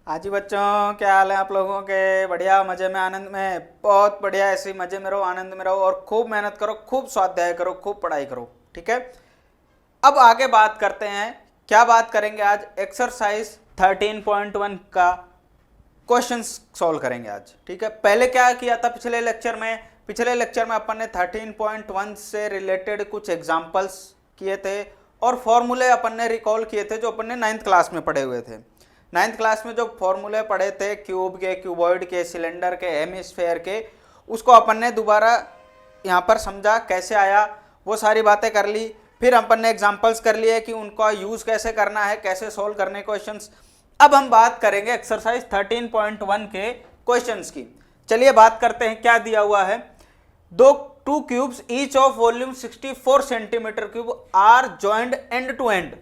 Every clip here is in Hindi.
हाँ जी बच्चों, क्या हाल है आप लोगों के? बढ़िया, मजे में, आनंद में, बहुत बढ़िया। ऐसे ही मजे में रहो, आनंद में रहो और खूब मेहनत करो, खूब स्वाध्याय करो, खूब पढ़ाई करो। ठीक है। अब आगे बात करते हैं। क्या बात करेंगे आज? एक्सरसाइज 13.1 का क्वेश्चन सॉल्व करेंगे आज। ठीक है। पहले क्या किया था पिछले लेक्चर में अपन ने 13.1 से रिलेटेड कुछ एग्जांपल्स किए थे और फॉर्मूले अपन ने रिकॉल किए थे जो अपन ने 9th क्लास में पढ़े हुए थे। 9th क्लास में जो फॉर्मूले पढ़े थे क्यूब के, क्यूबॉइड के, सिलेंडर के, हेमिस्फेयर के, उसको अपन ने दोबारा यहाँ पर समझा कैसे आया, वो सारी बातें कर ली। फिर अपन ने एग्जांपल्स कर लिए कि उनका यूज कैसे करना है, कैसे सोल्व करने क्वेश्चंस। अब हम बात करेंगे एक्सरसाइज 13.1 के क्वेश्चंस की। चलिए बात करते हैं क्या दिया हुआ है। Two cubes each of volume 64 centimetre cube are joined end to end.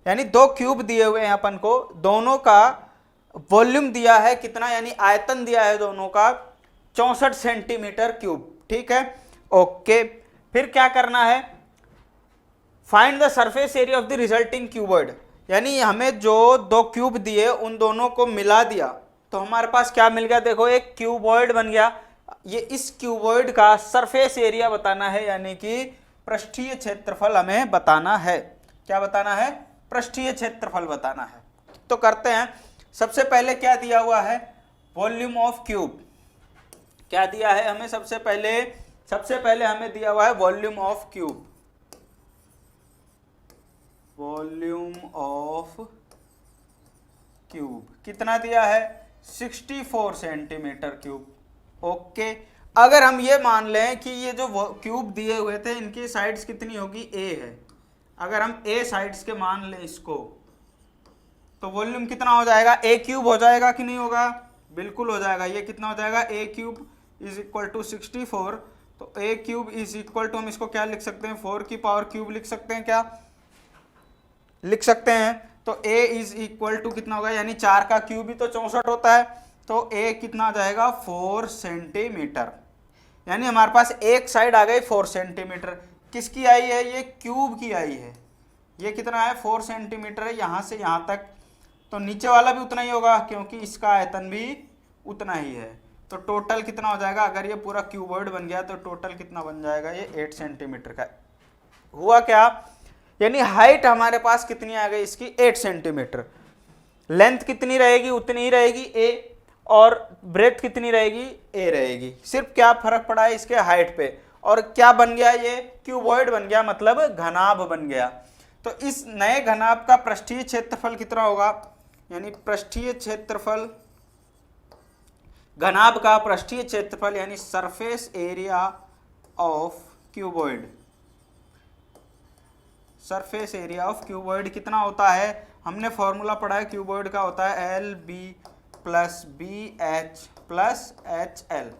यानी दो क्यूब दिए हुए हैं अपन को, दोनों का वॉल्यूम दिया है कितना, यानी आयतन दिया है दोनों का 64 सेंटीमीटर क्यूब। ठीक है, ओके। फिर क्या करना है? Find the surface area of the resulting cuboid. यानी हमें जो दो क्यूब दिए उन दोनों को मिला दिया तो हमारे पास क्या मिल गया? देखो, एक क्यूबॉइड बन गया। ये इस क्यूबॉइड का सरफेस एरिया बताना है, यानी कि पृष्ठीय क्षेत्रफल हमें बताना है। क्या बताना है? पृष्ठीय क्षेत्रफल बताना है। तो करते हैं। सबसे पहले क्या दिया हुआ है? Volume of cube. क्या दिया है हमें? सबसे पहले हमें दिया हुआ है volume of cube. Volume of cube कितना दिया है? 64 सेंटीमीटर क्यूब। ओके। अगर हम ये मान लें कि ये जो क्यूब दिए हुए थे इनकी साइड्स कितनी होगी? ए है। अगर हम ए साइड्स के मान लें इसको, तो वॉल्यूम कितना हो जाएगा? ए क्यूब हो जाएगा कि नहीं होगा? बिल्कुल हो जाएगा। ये कितना हो जाएगा? ए क्यूब इज इक्वल टू 64। तो ए क्यूब इज इक्वल टू, हम इसको क्या लिख सकते हैं? 4 की पावर क्यूब लिख सकते हैं। क्या लिख सकते हैं? तो a इज इक्वल टू कितना होगा? यानी 4 का क्यूब ही तो 64 होता है। तो a कितना आ जाएगा? 4 सेंटीमीटर। यानी हमारे पास एक साइड आ गई 4 सेंटीमीटर। किसकी आई है? ये क्यूब की आई है। ये कितना है? 4 सेंटीमीटर है यहां से यहां तक। तो नीचे वाला भी उतना ही होगा क्योंकि इसका आयतन भी उतना ही है। तो टोटल कितना हो जाएगा? अगर ये पूरा क्यूबॉइड बन गया तो टोटल कितना बन जाएगा? ये 8 सेंटीमीटर का। हुआ क्या? यानी हाइट हमारे पास कितनी आ गई इसकी? 8 सेंटीमीटर। लेंथ कितनी रहेगी? उतनी ही रहेगी ए, और ब्रेथ कितनी रहेगी? ए रहेगी। सिर्फ क्या फर्क पड़ा है इसके हाइट पे। और क्या बन गया? ये क्यूबॉइड बन गया, मतलब घनाभ बन गया। तो इस नए घनाभ का पृष्ठीय क्षेत्रफल कितना होगा? यानी पृष्ठीय क्षेत्रफल, घनाभ का पृष्ठीय क्षेत्रफल यानी surface area of cuboid. Surface area of cuboid कितना होता है? हमने फॉर्मूला पढ़ा है क्यूबॉइड का, होता है L B plus B H plus H L.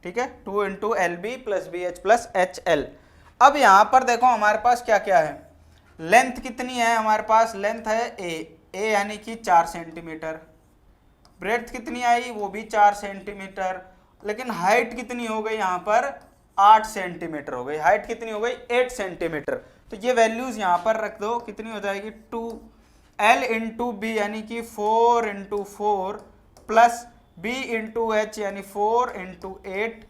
ठीक है, 2 into L B plus B H plus H L. अब यहां पर देखो हमारे पास क्या क्या है। लेंथ कितनी है हमारे पास? लेंथ है ए यानी कि 4 सेंटीमीटर। ब्रेड्थ कितनी आई? वो भी 4 सेंटीमीटर। लेकिन हाइट कितनी हो गई यहाँ पर? 8 सेंटीमीटर हो गई। हाइट कितनी हो गई? 8 सेंटीमीटर। तो ये वैल्यूज यहाँ पर रख दो। कितनी हो जाएगी? 2L इंटू बी यानी कि 4 into 4 plus B into H यानी 4 into 8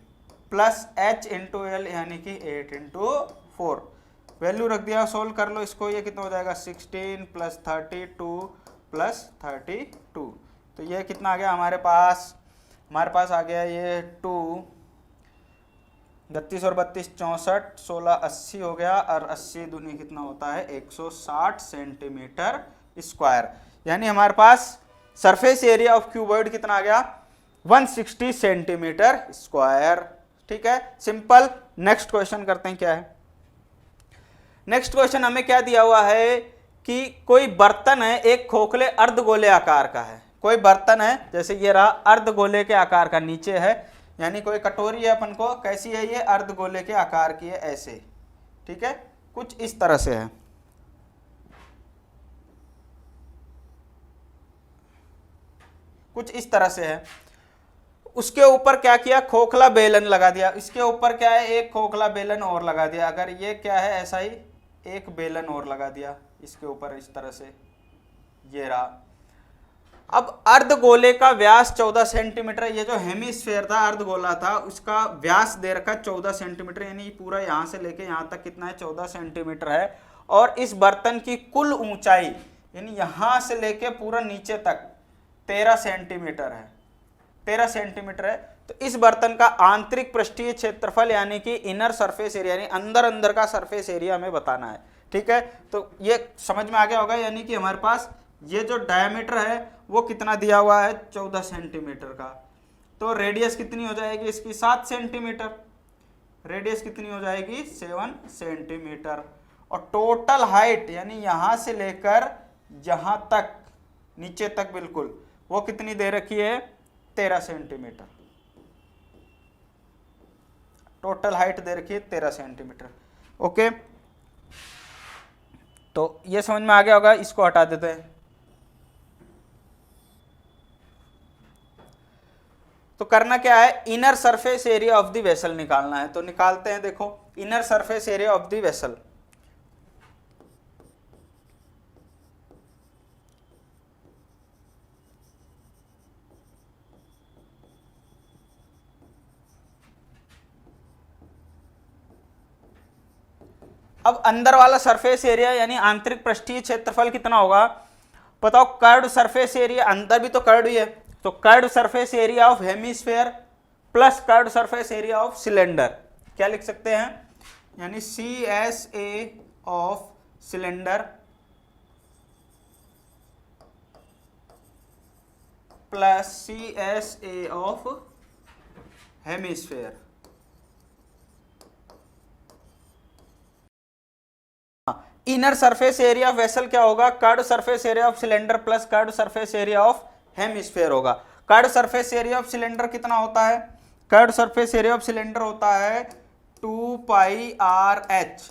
plus H into L यानी कि 8 इंटू 4। वैल्यू रख दिया, सोल्व कर लो इसको। ये कितना हो जाएगा? 16 प्लस 32 प्लस 32। तो ये कितना आ गया हमारे पास? हमारे पास आ गया ये 2, 32 और 32 64, 16 80 हो गया, और 80 दूनी कितना होता है? 160 सेंटीमीटर स्क्वायर। यानी हमारे पास सरफेस एरिया ऑफ क्यूबॉइड कितना आ गया? 160 सेंटीमीटर स्क्वायर। ठीक है, सिंपल। नेक्स्ट क्वेश्चन करते हैं। क्या है नेक्स्ट क्वेश्चन? हमें क्या दिया हुआ है कि कोई बर्तन है, एक खोखले अर्धगोले आकार का है। कोई बर्तन है, जैसे ये रहा, अर्धगोले के आकार का नीचे है। यानी कोई कटोरी है अपन को, कैसी है ये? अर्धगोले के आकार की है, ऐसे। ठीक है, कुछ इस तरह से है। कुछ इस तरह से है। उसके ऊपर क्या किया? खोखला बेलन लगा दिया। इसके ऊपर क्या है? एक खोखला बेलन और लगा दिया। अगर ये क्या है? ऐसा ही एक बेलन और लगा दिया इसके ऊपर, इस तरह से। ये रहा। अब अर्धगोले का व्यास 14 सेंटीमीटर, ये जो हेमिस्फेयर था अर्धगोला था उसका व्यास दे रखा 14 सेंटीमीटर, यानी पूरा यहां से लेके यहां तक कितना है 14 सेंटीमीटर है। और इस बर्तन की कुल ऊंचाई यानी यहां से लेके पूरा नीचे तक 13 सेंटीमीटर है, 13 सेंटीमीटर है। तो इस बर्तन का आंतरिक पृष्ठीय क्षेत्रफल यानी कि इनर सरफेस एरिया यानी अंदर अंदर का सरफेस एरिया हमें बताना है। ठीक है, तो ये समझ में आ गया होगा, यानी कि हमारे पास ये जो डायमीटर है वो कितना दिया हुआ है 14 सेंटीमीटर का, तो रेडियस कितनी हो जाएगी इसकी 7 सेंटीमीटर, रेडियस कितनी हो जाएगी 7 सेंटीमीटर। और टोटल हाइट यानी यहां से लेकर यहां तक नीचे तक बिल्कुल वो कितनी दे रखी है 13 सेंटीमीटर, टोटल हाइट दे रखी है 13 सेंटीमीटर। ओके, तो ये समझ में आ गया होगा, इसको हटा देते हैं। तो करना क्या है, inner surface area of the vessel निकालना है। तो निकालते हैं, देखो inner surface area of the vessel. अब अंदर वाला सरफेस एरिया यानी आंतरिक पृष्ठीय क्षेत्रफल कितना होगा, बताओ। कर्व्ड सरफेस एरिया, अंदर भी तो कर्व्ड ही है, तो curved surface area of hemisphere plus curved surface area of cylinder, क्या लिख सकते हैं, यानी CSA of cylinder plus CSA of hemisphere. Inner surface area of vessel क्या होगा, curved surface area of cylinder plus curved surface area of hemisphere होगा। Curved surface area of cylinder कितना होता है, curved surface area of cylinder होता है 2 pi RH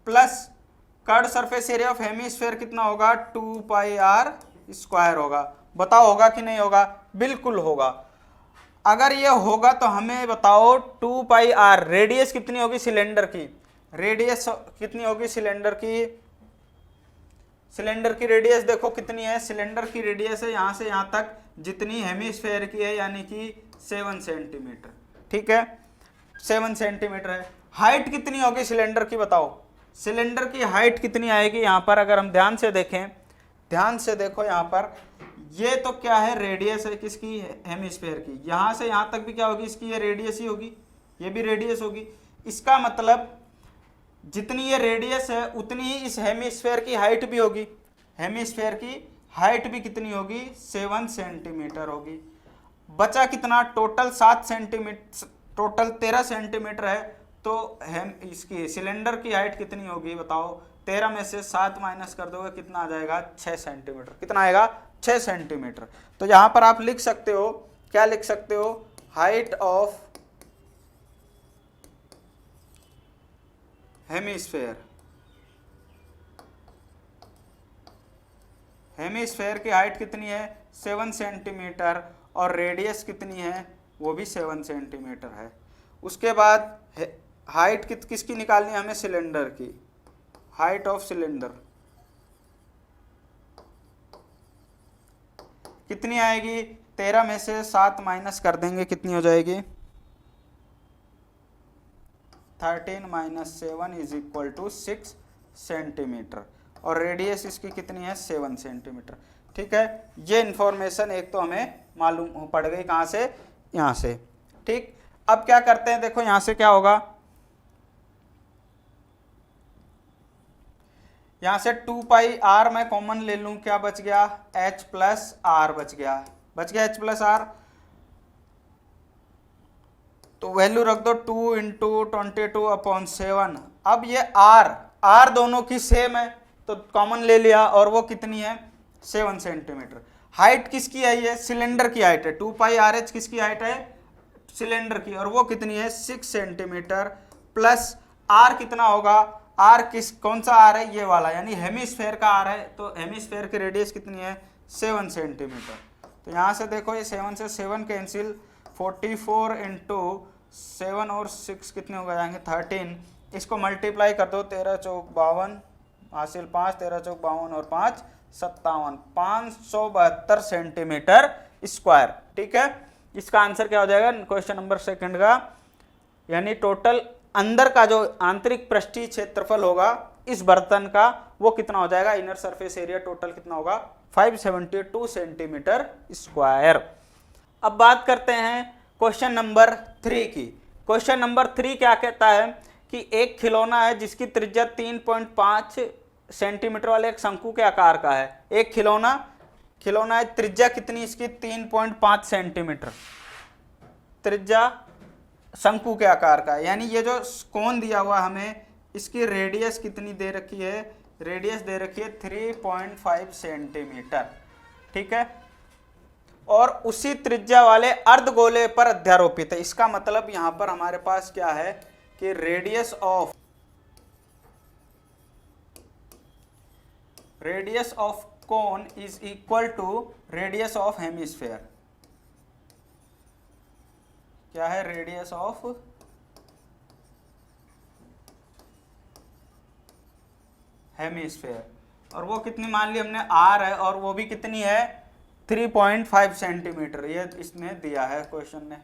plus curved surface area of hemisphere कितना होगा 2 पाई R स्क्वायर होगा। बताओ होगा कि नहीं होगा, बिल्कुल होगा। अगर ये होगा तो हमें बताओ 2 पाई R रेडियस कितनी होगी सिलेंडर की, रेडियस कितनी होगी सिलेंडर की, सिलेंडर की रेडियस देखो कितनी है, सिलेंडर की रेडियस है यहां से यहां तक जितनी हेमिस्फेयर की है यानी कि 7 सेंटीमीटर। ठीक है, 7 सेंटीमीटर है। हाइट कितनी होगी सिलेंडर की, बताओ सिलेंडर की हाइट कितनी आएगी। यहां पर अगर हम ध्यान से देखें, ध्यान से देखो यहां पर, ये तो क्या है रेडियस है किसकी, हेमिस्फेयर की, यहां से यहां तक भी क्या होगी इसकी, ये रेडियस ही होगी, ये भी रेडियस होगी। इसका मतलब जितनी ये रेडियस है उतनी ही इस हेमिस्फेयर की हाइट भी होगी, हेमिस्फेयर की हाइट भी कितनी होगी 7 सेंटीमीटर होगी। बचा कितना, टोटल 7 सेंटीमीटर, टोटल 13 सेंटीमीटर है, तो हम इसकी सिलेंडर की हाइट कितनी होगी बताओ, 13 में से 7 माइनस कर दोगे कितना आ जाएगा 6 सेंटीमीटर, कितना आएगा 6 सेंटीमीटर। तो यहां पर आप लिख सकते हो, क्या लिख सकते हो, हाइट ऑफ हेमिस्फेयर, हेमिस्फेयर की हाइट कितनी है 7 सेंटीमीटर और रेडियस कितनी है वो भी 7 सेंटीमीटर है। उसके बाद हाइट किसकी निकालनी है हमें, सिलेंडर की, हाइट ऑफ सिलेंडर कितनी आएगी, 13 में से 7 माइनस कर देंगे कितनी हो जाएगी, 13 minus 7 is equal to 6 centimetre और रेडियस इसकी कितनी है 7 सेंटीमीटर। ठीक है, ये इंफॉर्मेशन एक तो हमें मालूम पड़ गई, कहाँ से, यहाँ से। ठीक, अब क्या करते हैं, देखो यहाँ से क्या होगा, यहाँ से 2 पाई R मैं कॉमन ले लूं, क्या बच गया H प्लस R बच गया, बच गया H प्लस R, तो वैल्यू रख दो 2 इंटू 22/7। अब ये R दोनों की सेम है तो कॉमन ले लिया और वो कितनी है 7 सेंटीमीटर। हाइट किसकी है, ये सिलेंडर की हाइट है, 2 पाई RH किसकी हाइट है सिलेंडर की, और वो कितनी है 6 सेंटीमीटर प्लस R कितना होगा, R कौन सा R है, ये वाला यानी हेमिस्फेयर का R है, तो हेमिस्फेयर की रेडियस कितनी है 7 सेंटीमीटर। तो यहाँ से देखो ये 7 से 7 कैंसिल, 44 इंटू 7 और 6 कितने हो जाएंगे 13, इसको मल्टीप्लाई कर दो, 13 चौक 52 हासिल 5, 13 चौक 52 और 5 572 सेंटीमीटर स्क्वायर। ठीक है, इसका आंसर क्या हो जाएगा क्वेश्चन नंबर सेकंड का, यानी टोटल अंदर का जो आंतरिक पृष्ठीय क्षेत्रफल होगा इस बर्तन का वो कितना हो जाएगा, इनर सरफेस एरिया टोटल कितना होगा 572 सेंटीमीटर स्क्वायर। अब बात करते हैं क्वेश्चन नंबर 3 की। क्वेश्चन नंबर 3 क्या कहता है कि एक खिलौना है जिसकी त्रिज्या 3.5 सेंटीमीटर वाले एक शंकु के आकार का है। एक खिलौना है, त्रिज्या कितनी इसकी 3.5 सेंटीमीटर, त्रिज्या शंकु के आकार का है। यानी ये जो कोण दिया हुआ हमें, इसकी रेडियस कितनी दे रखी है, रेडियस दे रखी है 3.5 सेंटीमीटर। ठीक है, और उसी त्रिज्या वाले अर्धगोले पर अध्यारोपित है। इसका मतलब यहां पर हमारे पास क्या है कि radius of cone is equal to radius of hemisphere. क्या है, रेडियस ऑफ हेमिस्फेयर, और वो कितनी मान ली हमने r है, और वो भी कितनी है 3.5 सेंटीमीटर। ये इसमें दिया है, क्वेश्चन ने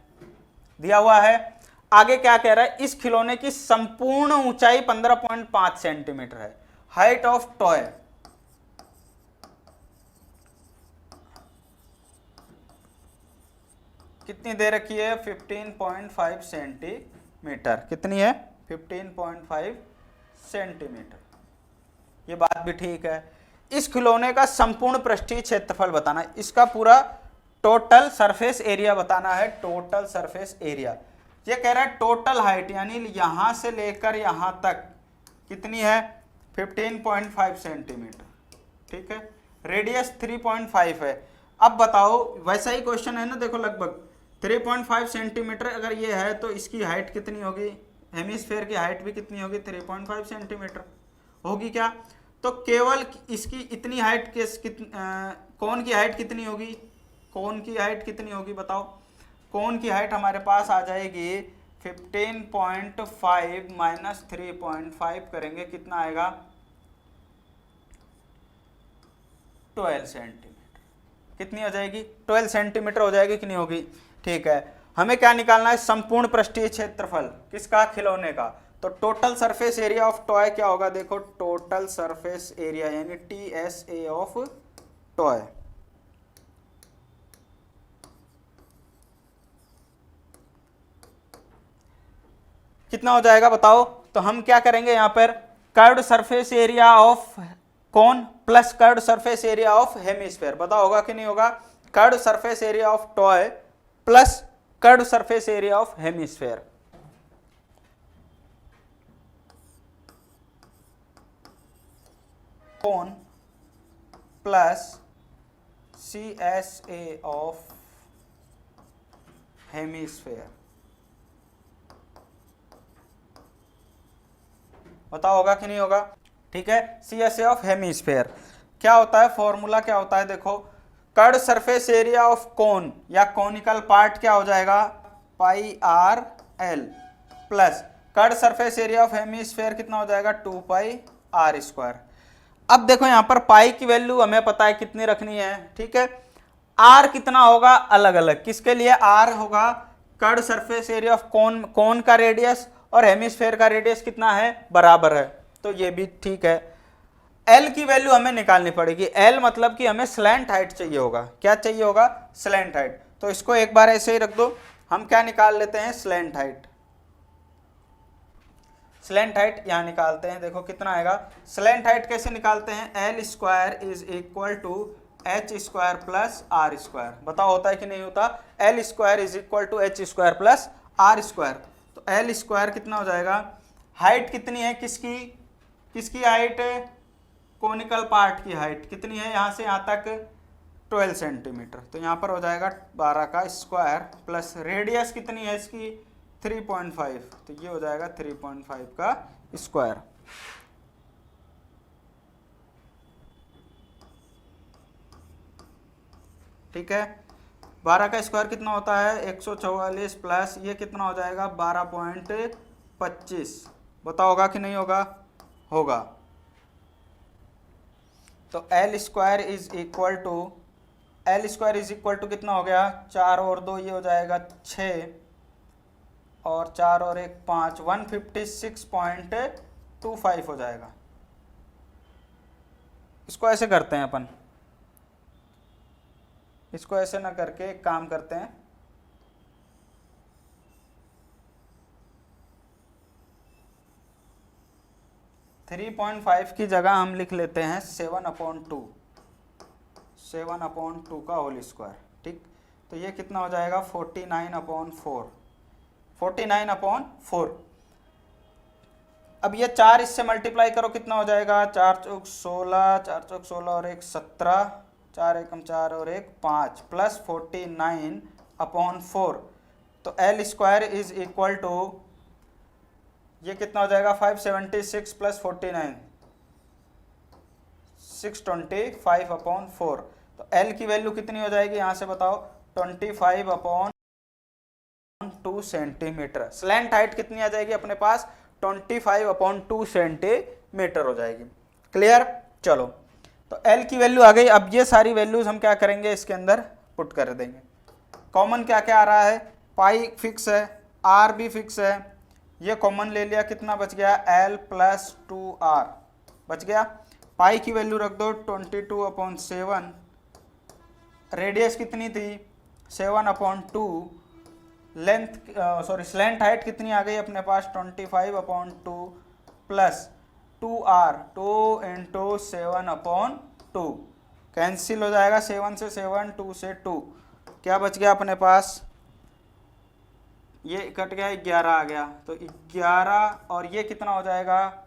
दिया हुआ है। आगे क्या कह रहा है, इस खिलौने की संपूर्ण ऊंचाई 15.5 सेंटीमीटर है। हाइट ऑफ टॉय कितनी दे रखी है 15.5 सेंटीमीटर। कितनी है 15.5 सेंटीमीटर। ये बात भी ठीक है। इस खिलौने का संपूर्ण पृष्ठीय क्षेत्रफल बताना, इसका पूरा टोटल सरफेस एरिया बताना है। टोटल सरफेस एरिया ये कह रहा है टोटल हाइट, यानी यहां से लेकर यहां तक कितनी है 15.5 सेंटीमीटर। ठीक है, रेडियस 3.5 है। अब बताओ, वैसा ही क्वेश्चन है ना, देखो लगभग 3.5 सेंटीमीटर अगर ये है तो इसकी हाइट कितनी होगी, हेमिस्फेयर की हाइट भी कितनी होगी 3.5 सेंटीमीटर होगी क्या। तो केवल इसकी इतनी हाइट कोन की हाइट कितनी होगी, कोन की हाइट कितनी होगी बताओ। कोन की हाइट हमारे पास आ जाएगी 15.5 माइनस 3.5 करेंगे, कितना आएगा 12 सेंटीमीटर। कितनी हो जाएगी 12 सेंटीमीटर हो जाएगी कि नहीं होगी। ठीक है, हमें क्या निकालना है, संपूर्ण पृष्ठीय क्षेत्रफल किसका, खिलौने का। तो total surface area of toy क्या होगा, देखो टोटल सरफेस एरिया यानी TSA ऑफ टॉय कितना हो जाएगा बताओ। तो हम क्या करेंगे, यहां पर curved surface area of cone plus curved surface area of hemisphere, बताओ होगा कि नहीं होगा। Curved surface area of toy plus curved surface area of hemisphere. Cone plus CSA of hemisphere, बताओ होगा कि नहीं होगा। ठीक है, CSA ऑफ हेमिस्फेयर क्या होता है, फॉर्मूला क्या होता है, देखो curved surface area of cone या कोनिकल पार्ट क्या हो जाएगा πRL plus curved surface area of hemisphere कितना हो जाएगा 2πr²। अब देखो यहां पर पाई की वैल्यू हमें पता है कितनी रखनी है। ठीक है, आर कितना होगा अलग अलग, किसके लिए आर होगा curved surface area of cone का रेडियस, और हेमिस्फेयर का रेडियस कितना है बराबर है, तो ये भी ठीक है। एल की वैल्यू हमें निकालनी पड़ेगी। एल मतलब कि हमें स्लैंट हाइट चाहिए होगा, क्या चाहिए होगा स्लैंट हाइट। तो इसको एक बार ऐसे ही रख दो, हम क्या निकाल लेते हैं स्लैंट हाइट। स्लैंट हाइट यहां निकालते हैं, देखो कितना आएगा। स्लैंट हाइट कैसे निकालते हैं, L square is equal to H square plus R square, बताओ होता है कि नहीं होता। L square is equal to H square plus R square, तो L स्क्वायर कितना हो जाएगा, हाइट कितनी है किसकी हाइट, कोनिकल पार्ट की हाइट कितनी है यहां से यहां तक 12 सेंटीमीटर, तो यहां पर हो जाएगा 12 का स्क्वायर प्लस रेडियस कितनी है इसकी 3.5, तो ये हो जाएगा 3.5 का स्क्वायर। ठीक है, 12 का स्क्वायर कितना होता है 144 प्लस ये कितना हो जाएगा 12.25, बताओ होगा कि नहीं होगा, होगा। तो L square is equal to, L square is equal to कितना हो गया, 4 और 2 ये हो जाएगा 6 और 4 और 1 5, 156.25 हो जाएगा। इसको ऐसे करते हैं अपन, इसको ऐसे ना करके एक काम करते हैं, थ्री 3.5 की जगह हम लिख लेते हैं 7/2, 7/2 का होल स्क्वायर। ठीक, तो ये कितना हो जाएगा 49/4, 49/4। अब ये 4 इससे मल्टीप्लाई करो कितना हो जाएगा, 4 चौक 16, 4 चौक 16 और 1 17, 4 एकम 4 और 1 5 प्लस 49/4। तो L square is equal to, ये कितना हो जाएगा 576 प्लस 49, 625/4। तो एल की वैल्यू कितनी हो जाएगी यहाँ से बताओ, 25/2 सेंटीमीटर। स्लैंट हाइट कितनी आ जाएगी अपने पास, 25/2 सेंटीमीटर हो जाएगी। क्लियर, चलो तो एल की वैल्यू आ गई। अब ये सारी वैल्यूज हम क्या करेंगे, इसके अंदर पुट कर देंगे। कॉमन क्या क्या आ रहा है, पाई फिक्स है, आर भी फिक्स है, ये कॉमन ले लिया, कितना बच गया, एल प्लस 2r बच गया। पाई की वैल्यू रख दो 22/7, रेडियस कितनी थी 7/2, लेंथ सॉरी स्लैंट हाइट कितनी आ गई अपने पास 25/2 प्लस 2r, 2 × 7/2 कैंसिल हो जाएगा, 7 से 7, 2 से 2, क्या बच गया अपने पास, ये कट गया 11 आ गया, तो 11 और ये कितना हो जाएगा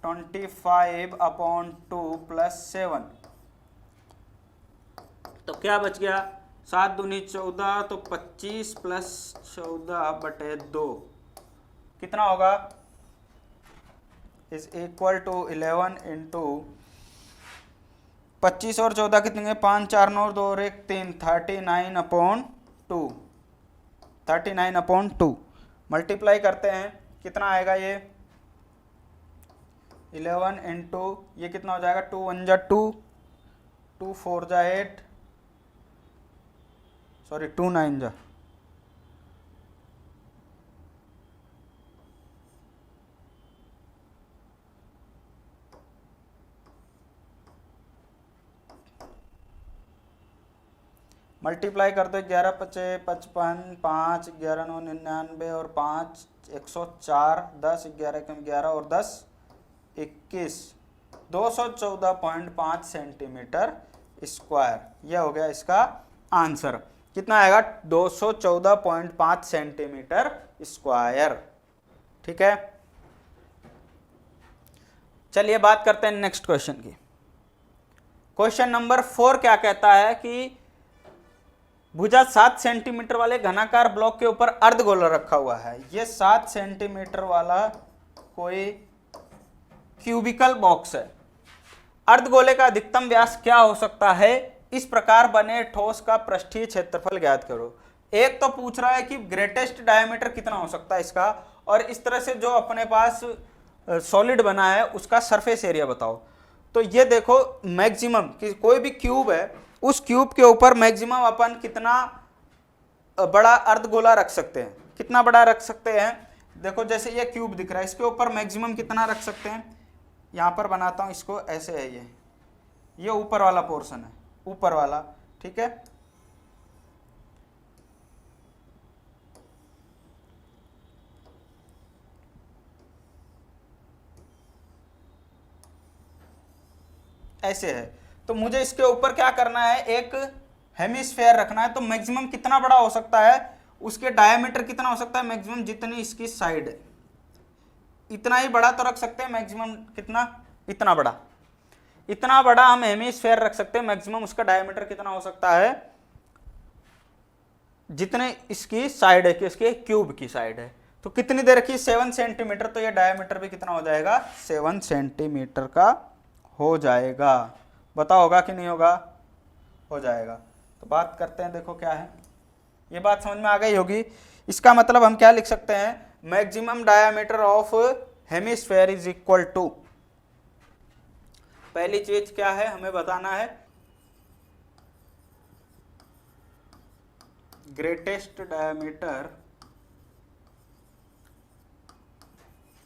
25/2 प्लस 7, तो क्या बच गया 7 दूनी 14, तो 25 प्लस 14/2 कितना होगा, इज इक्वल टू 11 × 25 और 14 कितने, 5 4 9 2 और 1 3, 39/2, 39/2 मल्टीप्लाई करते हैं कितना आएगा, ये 11 × ये कितना हो जाएगा 2 1 जा 2, 2 4 जा 8, सॉरी 2 9 जा, मल्टीप्लाई कर दो 11 5 55, 5 11 9 99 और 5 104, 10 11 कम 11 और 10 21, 214.5 सेंटीमीटर स्क्वायर। यह हो गया इसका आंसर, कितना आएगा 214.5 सेंटीमीटर स्क्वायर। ठीक है, चलिए बात करते हैं नेक्स्ट क्वेश्चन की। क्वेश्चन नंबर 4 क्या कहता है कि भुजा 7 सेंटीमीटर वाले घनाकार ब्लॉक के ऊपर अर्धगोला रखा हुआ है। ये 7 सेंटीमीटर वाला कोई क्यूबिकल बॉक्स है। अर्धगोले का अधिकतम व्यास क्या हो सकता है, इस प्रकार बने ठोस का पृष्ठीय क्षेत्रफल ज्ञात करो। एक तो पूछ रहा है कि ग्रेटेस्ट डायमीटर कितना हो सकता है इसका, और इस तरह से जो अपने पास सॉलिड बना है उसका सरफेस एरिया बताओ। तो ये देखो मैक्सिमम कि कोई भी क्यूब है, उस क्यूब के ऊपर मैक्सिमम अपन कितना बड़ा अर्धगोला रख सकते हैं, कितना बड़ा रख सकते हैं। देखो जैसे ये क्यूब दिख रहा है, इसके ऊपर मैक्सिमम कितना रख सकते हैं, यहाँ पर बनाता हूँ इसको, ऐसे है ये ऊपर वाला पोर्शन है, ऊपर वाला, ठीक है। ऐसे है, तो मुझे इसके ऊपर क्या करना है, एक हेमिस्फेयर रखना है। तो मैक्सिमम कितना बड़ा हो सकता है, उसके डायमीटर कितना हो सकता है मैक्सिमम, जितनी इसकी साइड है इतना ही बड़ा तो रख सकते हैं मैक्सिमम, कितना, इतना बड़ा, इतना बड़ा हम हेमिस्फेयर रख सकते हैं। मैक्सिमम उसका डायमीटर कितना हो सकता है, जितने इसकी साइड है, कि इसके क्यूब की साइड है। तो कितनी देर की, 7 सेंटीमीटर, तो ये डायमीटर भी कितना हो जाएगा, 7 सेंटीमीटर का हो जाएगा। बताओ होगा कि नहीं होगा, हो जाएगा। तो बात करते हैं, देखो क्या है, ये बात समझ में आ गई होगी। इसका मतलब हम क्या लिख सकते हैं, maximum diameter of hemisphere is equal to पहली चीज क्या है हमें बताना है, greatest diameter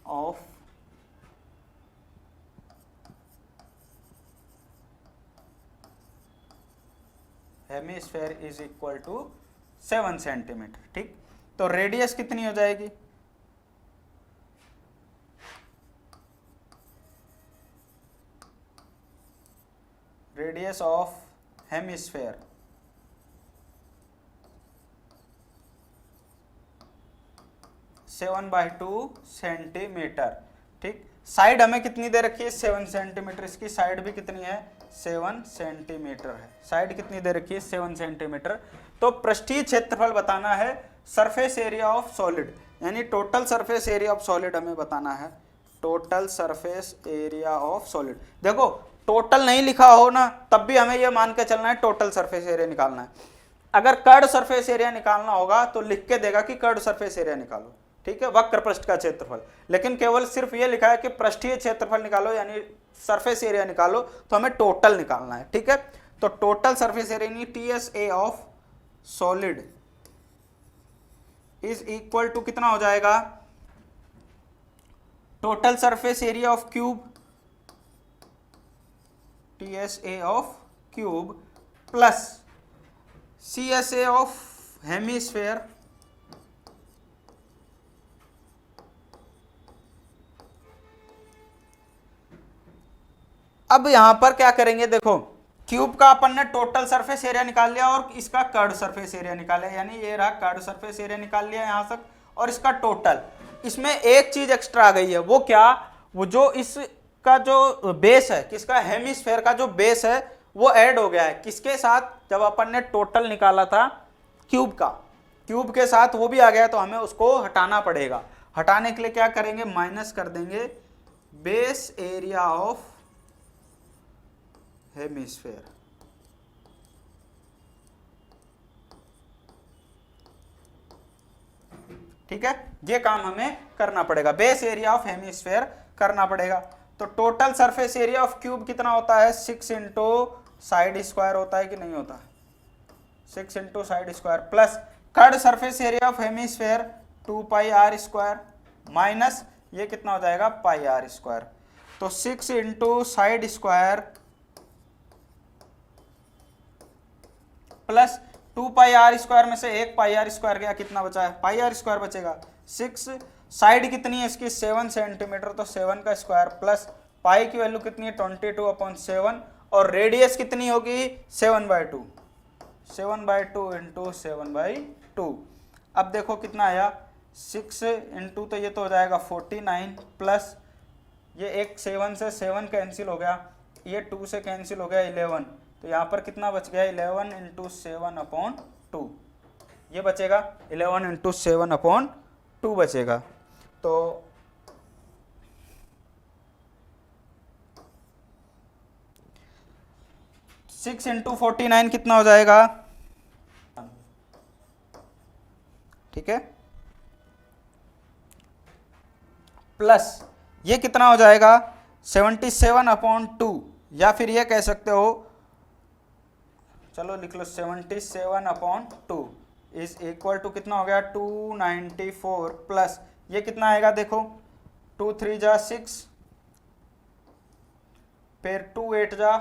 of hemisphere is equal to 7 centimetre. ठीक, तो रेडियस कितनी हो जाएगी, रेडियस ऑफ हेमिस्फेयर 7/2 सेंटीमीटर। ठीक, साइड हमें कितनी दे रखी है 7 सेंटीमीटर, इसकी साइड भी कितनी है 7 सेंटीमीटर है, साइड कितनी दे रखी है 7 सेंटीमीटर। तो पृष्ठीय क्षेत्रफल बताना है सरफेस एरिया ऑफ सॉलिड, यानी total surface area of solid हमें बताना है, total surface area of solid. देखो टोटल नहीं लिखा हो ना तब भी हमें यह मान के चलना है टोटल सरफेस एरिया निकालना है। अगर कर्ड सरफेस एरिया निकालना होगा तो लिख के देगा कि कर्ड सरफेस एरिया निकालो, ठीक है, वक्र पृष्ठ का क्षेत्रफल, लेकिन केवल सिर्फ ये लिखा है कि पृष्ठीय क्षेत्रफल निकालो यानी सरफेस एरिया निकालो, तो हमें टोटल निकालना है। ठीक है, तो टोटल सरफेस एरिया यानी TSA of solid is equal to कितना हो जाएगा, total surface area of cube TSA of cube plus CSA of hemisphere अब यहां पर क्या करेंगे, देखो क्यूब का अपन ने टोटल सरफेस एरिया निकाल लिया और इसका कर्ड सरफेस एरिया निकाला, यानी ये रहा कर्ड सरफेस एरिया निकाल लिया यहां तक और इसका टोटल। इसमें एक चीज एक्स्ट्रा आ गई है, वो क्या, वो जो इसका जो बेस है, किसका, हेमिस्फेयर का जो बेस है वो ऐड हो गया है किसके साथ, जब अपन ने टोटल निकाला था क्यूब का, क्यूब के साथ वो भी आ गया, तो हमें उसको हटाना पड़ेगा। हटाने के लिए क्या करेंगे, माइनस कर देंगे बेस एरिया ऑफ हेमिस्फेयर। ठीक है, ये काम हमें करना पड़ेगा, बेस एरिया ऑफ हेमिस्फेयर करना पड़ेगा। तो total surface area of cube कितना होता है, 6 इंटू साइड स्क्वायर होता है कि नहीं होता, 6 into side square plus curved surface area of hemisphere 2 pi are square minus ये कितना हो जाएगा पाई आर स्क्वायर। तो 6 into side square plus 2 pi are square में से 1 पाई आर स्क्वायर गया, कितना बचा है पाई आर स्क्वायर बचेगा। 6 साइड कितनी है इसकी 7 सेंटीमीटर, तो 7 का स्क्वायर प्लस पाई की वैल्यू कितनी है 22/7 और रेडियस कितनी होगी 7/2, 7/2 इंटू 7/2। अब देखो कितना आया 6 इंटू, तो ये तो हो जाएगा 49 प्लस ये एक 7 से 7 कैंसिल हो गया, ये 2 से कैंसिल हो गया 11, तो यहाँ पर कितना बच गया 11 इंटू 7/2, ये बचेगा 11 इंटू 7/2 बचेगा। तो सिक्स इंटू 49 कितना हो जाएगा, ठीक है, प्लस ये कितना हो जाएगा 77/2, या फिर ये कह सकते हो, चलो लिख लो 77/2 इज इक्वल टू कितना हो गया 294 प्लस ये कितना आएगा देखो 2 3 जा 6 फिर 2 8 जा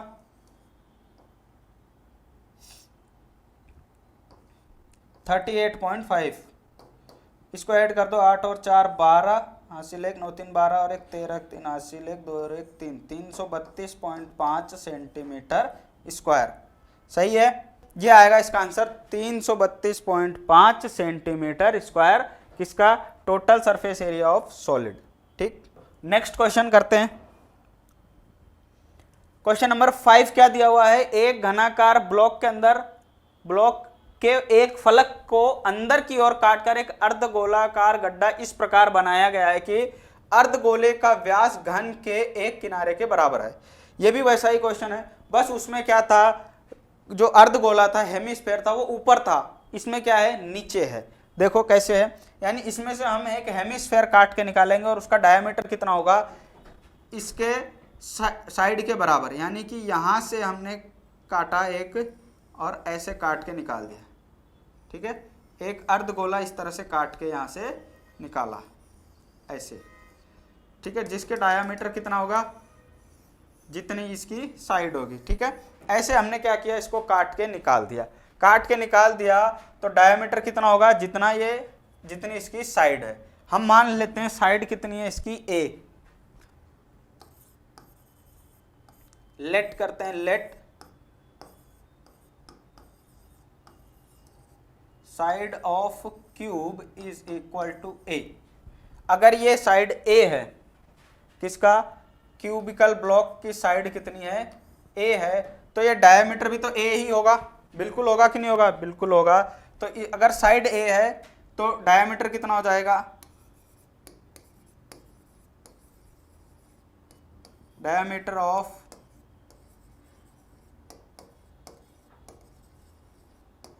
38.5, इसको ऐड कर दो 8 और 4 12, हासिल 1 9 3 12 और 1 13 3 हासिल 1 2 और 1 3 332.5 सेंटीमीटर स्क्वायर। सही है, ये आएगा इसका आंसर 332.5 सेंटीमीटर स्क्वायर, किसका total surface area of solid. ठीक, नेक्स्ट क्वेश्चन करते हैं। क्वेश्चन नंबर 5 क्या दिया हुआ है, एक घनाकार ब्लॉक के अंदर ब्लॉक के एक फलक को अंदर की ओर काटकर एक अर्धगोलाकार गड्ढा इस प्रकार बनाया गया है कि अर्धगोले का व्यास घन के एक किनारे के बराबर है। यह भी वैसा ही क्वेश्चन है, बस उसमें क्या था, जो अर्धगोला था हेमिस्फेयर था वो ऊपर था, इसमें क्या है नीचे है। देखो कैसे है, यानी इसमें से हम एक हेमिस्फेयर काट के निकालेंगे और उसका डायमीटर कितना होगा, इसके साइड के बराबर, यानी कि यहाँ से हमने काटा एक और ऐसे काट के निकाल दिया, ठीक है। एक अर्धगोला इस तरह से काट के यहाँ से निकाला ऐसे, ठीक है, जिसके डायामीटर कितना होगा, जितनी इसकी साइड होगी, ठीक है। ऐसे हमने क्या किया, इसको काट के निकाल दिया। काट के निकाल दिया तो डायामीटर कितना होगा, जितनी इसकी साइड है। हम मान लेते हैं साइड कितनी है इसकी, ए। लेट करते हैं, let side of cube is equal to A. अगर ये साइड ए है, किसका, क्यूबिकल ब्लॉक की साइड कितनी है, ए है, तो ये डायमीटर भी तो ए ही होगा, बिल्कुल होगा कि नहीं होगा, बिल्कुल होगा। तो अगर साइड ए है तो डायमीटर कितना हो जाएगा, डायमीटर ऑफ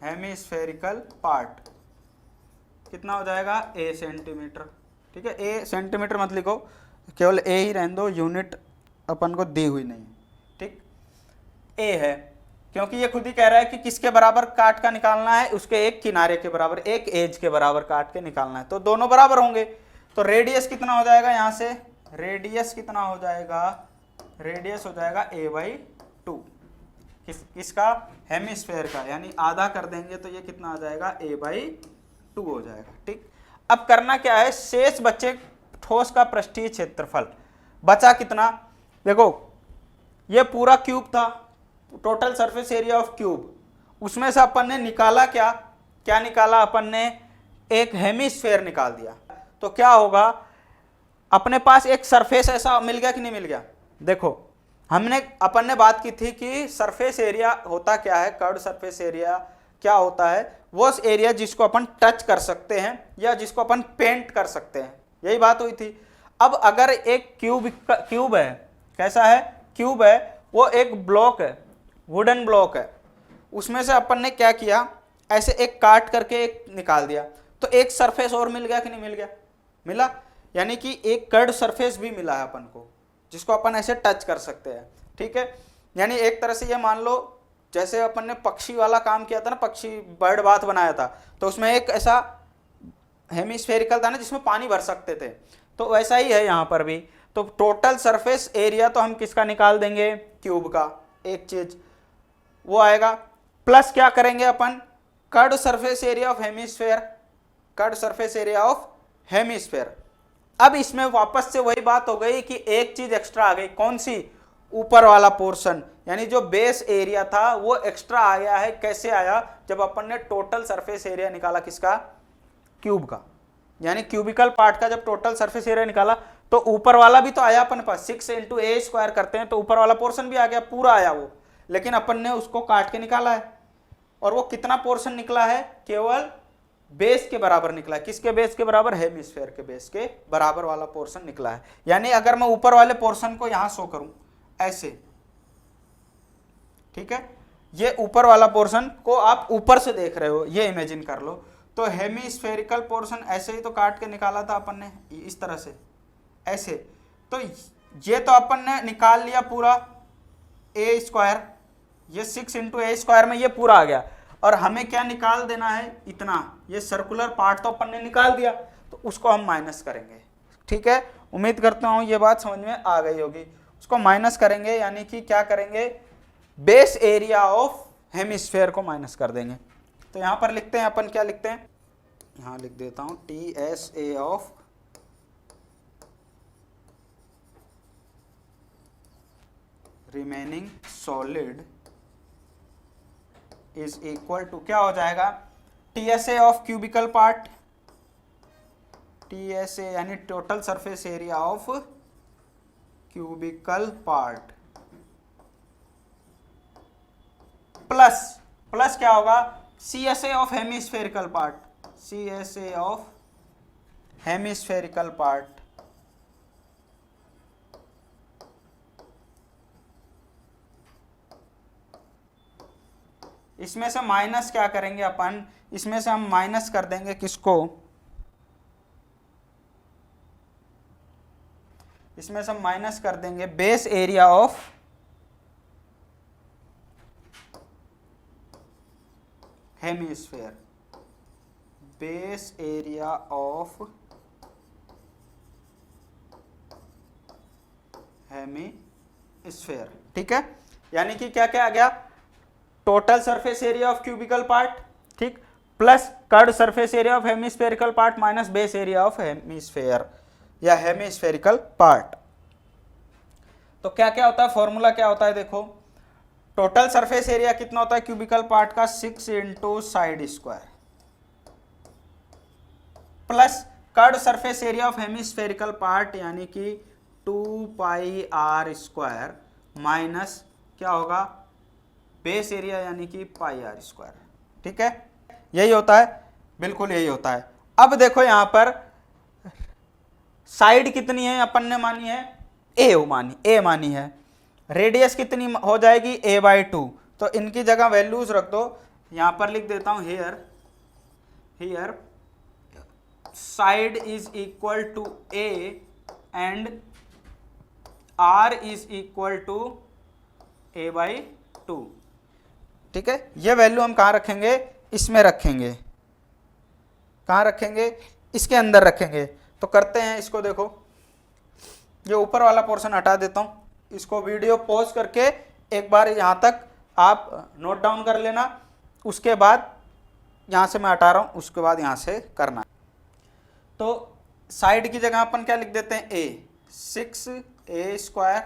हेमिस्फेरिकल पार्ट कितना हो जाएगा, ए सेंटीमीटर, ठीक है। ए सेंटीमीटर मत लिखो, केवल ए ही रहने दो, यूनिट अपन को दी हुई नहीं, ठीक। ए है क्योंकि ये खुद ही कह रहा है कि किसके बराबर काट का निकालना है, उसके एक किनारे के बराबर, एक एज के बराबर काट के निकालना है, तो दोनों बराबर होंगे। तो रेडियस कितना हो जाएगा, यहाँ से रेडियस कितना हो जाएगा, रेडियस हो जाएगा a/2, किसका, हेमिस्फेयर का, यानी आधा कर देंगे तो ये कितना आ जाएगा, a/2 हो जाएगा, ठीक। अब करना क्या है, शेष बचे ठोस का पृष्ठीय क्षेत्रफल, बचा कितना, देखो ये पूरा क्यूब था, total surface area of cube, उसमें से अपन ने निकाला क्या निकाला, अपन ने एक हेमिस्फेयर निकाल दिया। तो क्या होगा, अपने पास एक सरफेस ऐसा मिल गया कि नहीं मिल गया। देखो अपन ने बात की थी कि सरफेस एरिया होता क्या है, कर्व्ड सरफेस एरिया क्या होता है, वो एरिया जिसको अपन टच कर सकते हैं या जिसको अपन पेंट कर सकते हैं, यही बात हुई थी। अब अगर एक क्यूब है, कैसा है, क्यूब है, वो एक ब्लॉक है, वुडन ब्लॉक है, उसमें से अपन ने क्या किया, ऐसे एक काट करके एक निकाल दिया, तो एक सरफेस और मिल गया कि नहीं मिल गया, मिला, यानी कि एक कर्व्ड सरफेस भी मिला है अपन को, जिसको अपन ऐसे टच कर सकते हैं, ठीक है। यानी एक तरह से ये मान लो जैसे अपन ने पक्षी वाला काम किया था ना, पक्षी बर्ड बाथ बनाया था, तो उसमें एक ऐसा हेमिस्फेरिकल था ना जिसमें पानी भर सकते थे, तो वैसा ही है यहाँ पर भी। तो टोटल सरफेस एरिया तो हम किसका निकाल देंगे, क्यूब का, एक चीज वो आएगा, प्लस क्या करेंगे अपन, curved surface area of hemisphere, curved surface area of hemisphere. अब इसमें वापस से वही बात हो गई कि एक चीज एक्स्ट्रा आ गई, कौन सी, ऊपर वाला पोर्शन, यानी जो बेस एरिया था वो एक्स्ट्रा आ गया है। कैसे आया, जब अपन ने टोटल सरफेस एरिया निकाला किसका, क्यूब का, यानी क्यूबिकल पार्ट का जब टोटल सरफेस एरिया निकाला तो ऊपर वाला भी तो आया अपन पास, 6 × a² करते हैं तो ऊपर वाला पोर्शन भी आ गया, पूरा आया वो, लेकिन अपन ने उसको काट के निकाला है, और वो कितना पोर्शन निकला है, केवल बेस के बराबर निकला है। किसके बेस के बराबर, हेमिस्फेयर के बेस के बराबर वाला पोर्शन निकला है। यानी अगर मैं ऊपर वाले पोर्शन को यहां शो करूं ऐसे, ठीक है, ये ऊपर वाला पोर्शन को आप ऊपर से देख रहे हो, ये इमेजिन कर लो, तो हेमिस्फेरिकल पोर्शन ऐसे ही तो काट के निकाला था अपन ने, इस तरह से ऐसे, तो ये तो अपन ने निकाल लिया पूरा a², ये 6 × a² में ये पूरा आ गया, और हमें क्या निकाल देना है, इतना, ये सर्कुलर पार्ट तो अपन ने निकाल दिया, तो उसको हम माइनस करेंगे, ठीक है। उम्मीद करता हूं ये बात समझ में आ गई होगी। उसको माइनस करेंगे, यानी कि क्या करेंगे, बेस एरिया ऑफ हेमिस्फेयर को माइनस कर देंगे। तो यहां पर लिखते हैं अपन, क्या लिखते हैं, यहां लिख देता हूं TSA of remaining solid is equal to, क्या हो जाएगा, TSA of cubical part, TSA यानी total surface area of cubical part, plus क्या होगा, CSA of hemispherical part, CSA of hemispherical part, इसमें से माइनस क्या करेंगे अपन, इसमें से हम माइनस कर देंगे किसको, इसमें से हम माइनस कर देंगे base area of hemisphere, base area of hemisphere. ठीक है, यानी कि क्या क्या आ गया, total surface area of cubical part, ठीक, plus curved surface area of hemispherical part minus base area of hemisphere या हेमिस्फेरिकल पार्ट। तो क्या क्या होता है, फॉर्मूला क्या होता है, देखो टोटल सरफेस एरिया कितना होता है क्यूबिकल पार्ट का, 6 into side square plus curved surface area of hemispherical part यानी कि 2 पाई आर स्क्वायर माइनस क्या होगा बेस एरिया यानी कि पाई आर स्क्वायर। ठीक है, यही होता है, बिल्कुल यही होता है। अब देखो यहां पर साइड कितनी है अपन ने मानी है, ए मानी है, रेडियस कितनी हो जाएगी a/2, तो इनकी जगह वैल्यूज रख दो, यहां पर लिख देता हूं here side is equal to a and r is equal to a/2। ठीक है, ये वैल्यू हम कहाँ रखेंगे, इसमें रखेंगे, कहाँ रखेंगे, इसके अंदर रखेंगे। तो करते हैं इसको, देखो ये ऊपर वाला पोर्शन हटा देता हूँ, इसको वीडियो पॉज करके एक बार यहाँ तक आप नोट डाउन कर लेना, उसके बाद यहाँ से मैं हटा रहा हूँ, उसके बाद यहाँ से करना। तो साइड की जगह अपन क्या लिख देते हैं, a, 6a²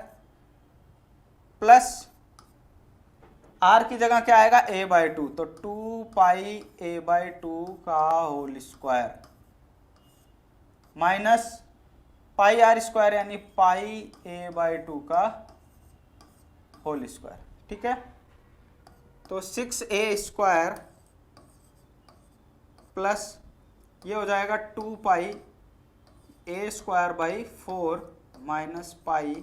प्लस r की जगह क्या आएगा a/2, तो 2 पाई a/2 का whole square minus pi are square यानी पाई a/2 का होल स्क्वायर। ठीक है, तो 6a² प्लस ये हो जाएगा 2 पाई a²/4 माइनस पाई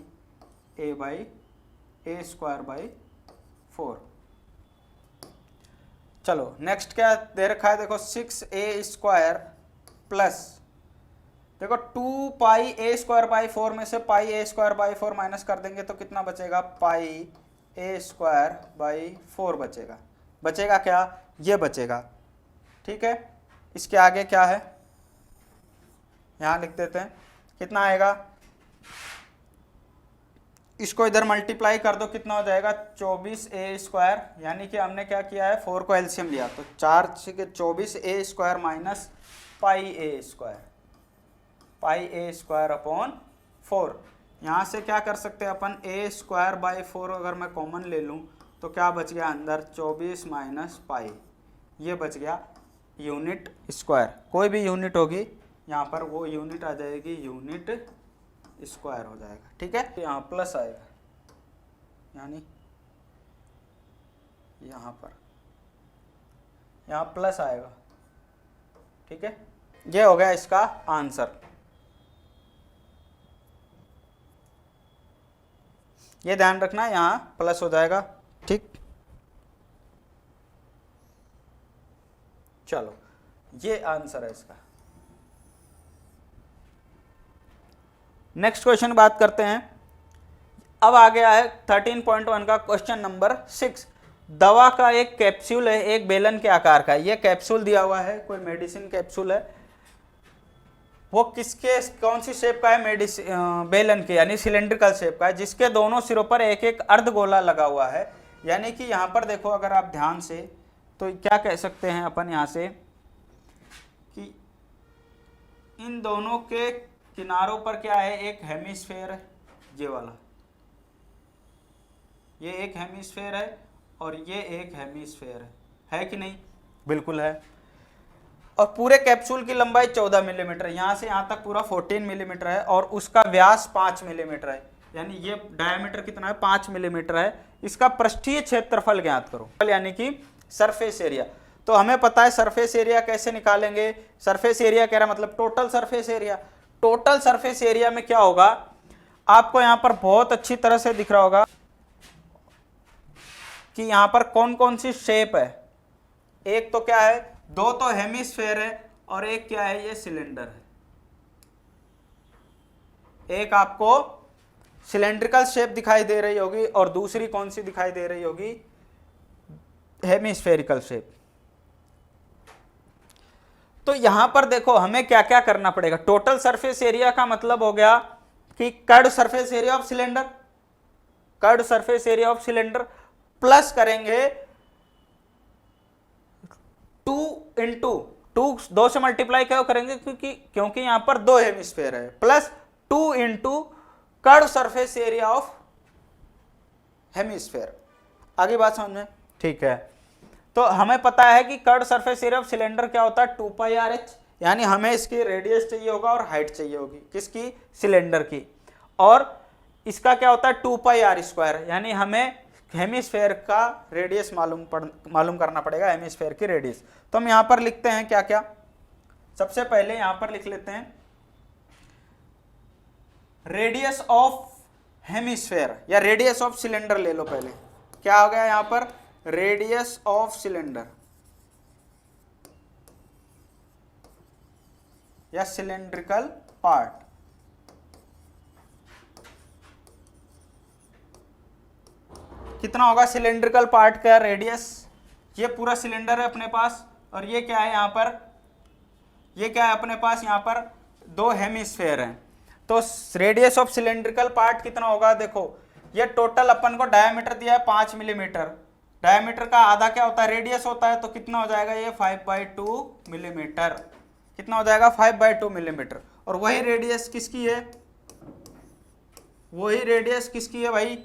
a²/4। चलो नेक्स्ट क्या दे रखा है, देखो 6a² प्लस देखो 2 पाई a²/4 में से पाई a²/4 माइनस कर देंगे तो कितना बचेगा, पाई a²/4 बचेगा। बचेगा क्या, ये बचेगा। ठीक है, इसके आगे क्या है, यहां लिख देते हैं, कितना आएगा, इसको इधर मल्टीप्लाई कर दो, कितना हो जाएगा 24a² यानी कि हमने क्या किया है, 4 को एलसीएम लिया, तो 4 के 24a² माइनस पाई a²/4। यहाँ से क्या कर सकते हैं अपन, a²/4 अगर मैं कॉमन ले लूँ तो क्या बच गया अंदर, 24 माइनस पाई, ये बच गया यूनिट स्क्वायर। कोई भी यूनिट होगी यहाँ पर वो यूनिट आ जाएगी, यूनिट स्क्वायर हो जाएगा। ठीक है, यहाँ प्लस आएगा, यानी यहाँ पर यहाँ प्लस आएगा। ठीक है, ये हो गया इसका आंसर। ये ध्यान रखना, यहाँ प्लस हो जाएगा। ठीक, चलो ये आंसर है इसका। नेक्स्ट क्वेश्चन बात करते हैं। अब आ गया है 13.1 का क्वेश्चन नंबर 6। दवा का एक कैप्सूल है, एक बेलन के आकार का। ये कैप्सूल दिया हुआ है, कोई मेडिसिन कैप्सूल है, वो किसके कौन सी शेप का है, मेडिसिन बेलन के यानी सिलेंड्रिकल शेप का है, जिसके दोनों सिरों पर एक एक अर्धगोला लगा हुआ है। यानी कि यहाँ पर देखो अगर आप ध्यान से, तो क्या कह सकते हैं अपन यहाँ से कि इन दोनों के किनारों पर क्या है, एक हेमिस्फेयर है, ये वाला, ये एक हेमिस्फेयर है और ये एक हेमिस्फेयर है कि नहीं, बिल्कुल है। और पूरे कैप्सूल की लंबाई 14 मिलीमीटर, यहाँ से यहाँ तक पूरा 14 मिलीमीटर है और उसका व्यास 5 मिलीमीटर है, यानी ये डायमीटर कितना है, 5 मिलीमीटर है। इसका पृष्ठीय क्षेत्रफल ज्ञात करो, यानी कि सरफेस एरिया। तो हमें पता है सरफेस एरिया कैसे निकालेंगे, सरफेस एरिया कह रहा मतलब total surface area. Total surface area में क्या होगा, आपको यहाँ पर बहुत अच्छी तरह से दिख रहा होगा कि यहाँ पर कौन कौन सी शेप है। एक तो क्या है, दो तो हेमिस्फेयर है और एक क्या है, ये सिलेंडर है। एक आपको सिलेंड्रिकल शेप दिखाई दे रही होगी और दूसरी कौन सी दिखाई दे रही होगी, हेमिस्फेरिकल शेप। तो यहां पर देखो हमें क्या क्या करना पड़ेगा। टोटल सरफेस एरिया का मतलब हो गया कि curved surface area of cylinder, curved surface area of cylinder plus करेंगे 2 इंटू 2 से मल्टीप्लाई क्यों करेंगे, क्योंकि यहां पर 2 हेमिस्फेयर है, plus 2 into curved surface area of hemisphere. आगे बात समझ में, ठीक है। तो हमें पता है कि curved surface area of cylinder क्या होता है, 2πrh, यानी हमें इसकी रेडियस चाहिए होगा और हाइट चाहिए होगी, किसकी, सिलेंडर की। और इसका क्या होता है 2πr², यानी हमें हेमिस्फेयर का रेडियस मालूम करना पड़ेगा, हेमिस्फेयर की रेडियस। तो हम यहां पर लिखते हैं क्या क्या, सबसे पहले यहां पर लिख लेते हैं रेडियस ऑफ हेमिस्फेयर या रेडियस ऑफ सिलेंडर ले लो पहले। क्या हो गया यहां पर, रेडियस ऑफ सिलेंडर या सिलेंड्रिकल पार्ट। कितना होगा सिलेंड्रिकल पार्ट का रेडियस, ये पूरा सिलेंडर है अपने पास, और ये क्या है यहां पर, ये क्या है अपने पास, यहां पर 2 हेमिस्फेयर हैं। तो रेडियस ऑफ सिलेंड्रिकल पार्ट कितना होगा, देखो ये टोटल अपन को डायमीटर दिया है 5 मिलीमीटर, डायमीटर का आधा क्या होता है, रेडियस होता है, तो कितना हो जाएगा ये 5/2 मिलीमीटर। कितना हो जाएगा 5/2 मिलीमीटर। और वही रेडियस किसकी है, वही रेडियस किसकी है भाई,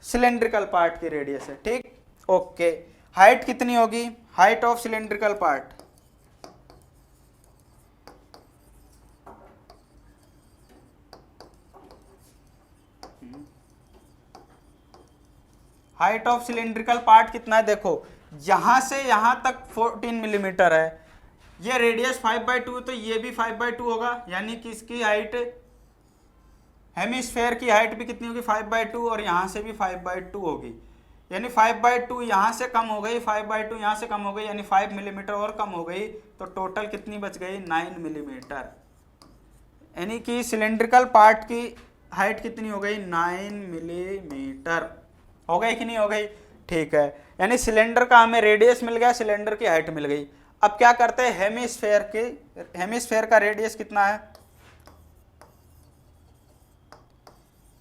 सिलेंड्रिकल पार्ट की रेडियस है, ठीक, ओके। हाइट कितनी होगी, height of cylindrical part, height of cylindrical part कितना है, देखो यहां से यहां तक 14 मिलीमीटर है, ये रेडियस 5/2, तो ये भी 5/2 होगा, यानी कि इसकी हाइट, हेमिस्फेयर की हाइट भी कितनी होगी 5/2, और यहां से भी 5/2 होगी, यानी 5/2 यहां से कम हो गई, 5/2 यहां से कम हो गई, यानी 5 मिलीमीटर और कम हो गई, तो टोटल कितनी बच गई 9 मिलीमीटर। यानी कि सिलेंड्रिकल पार्ट की हाइट कितनी हो गई 9 मिलीमीटर। हो गई कि नहीं हो गई, ठीक है। यानी सिलेंडर का हमें रेडियस मिल गया, सिलेंडर की हाइट मिल गई। अब क्या करते हैं, हेमिस्फेयर का रेडियस कितना है,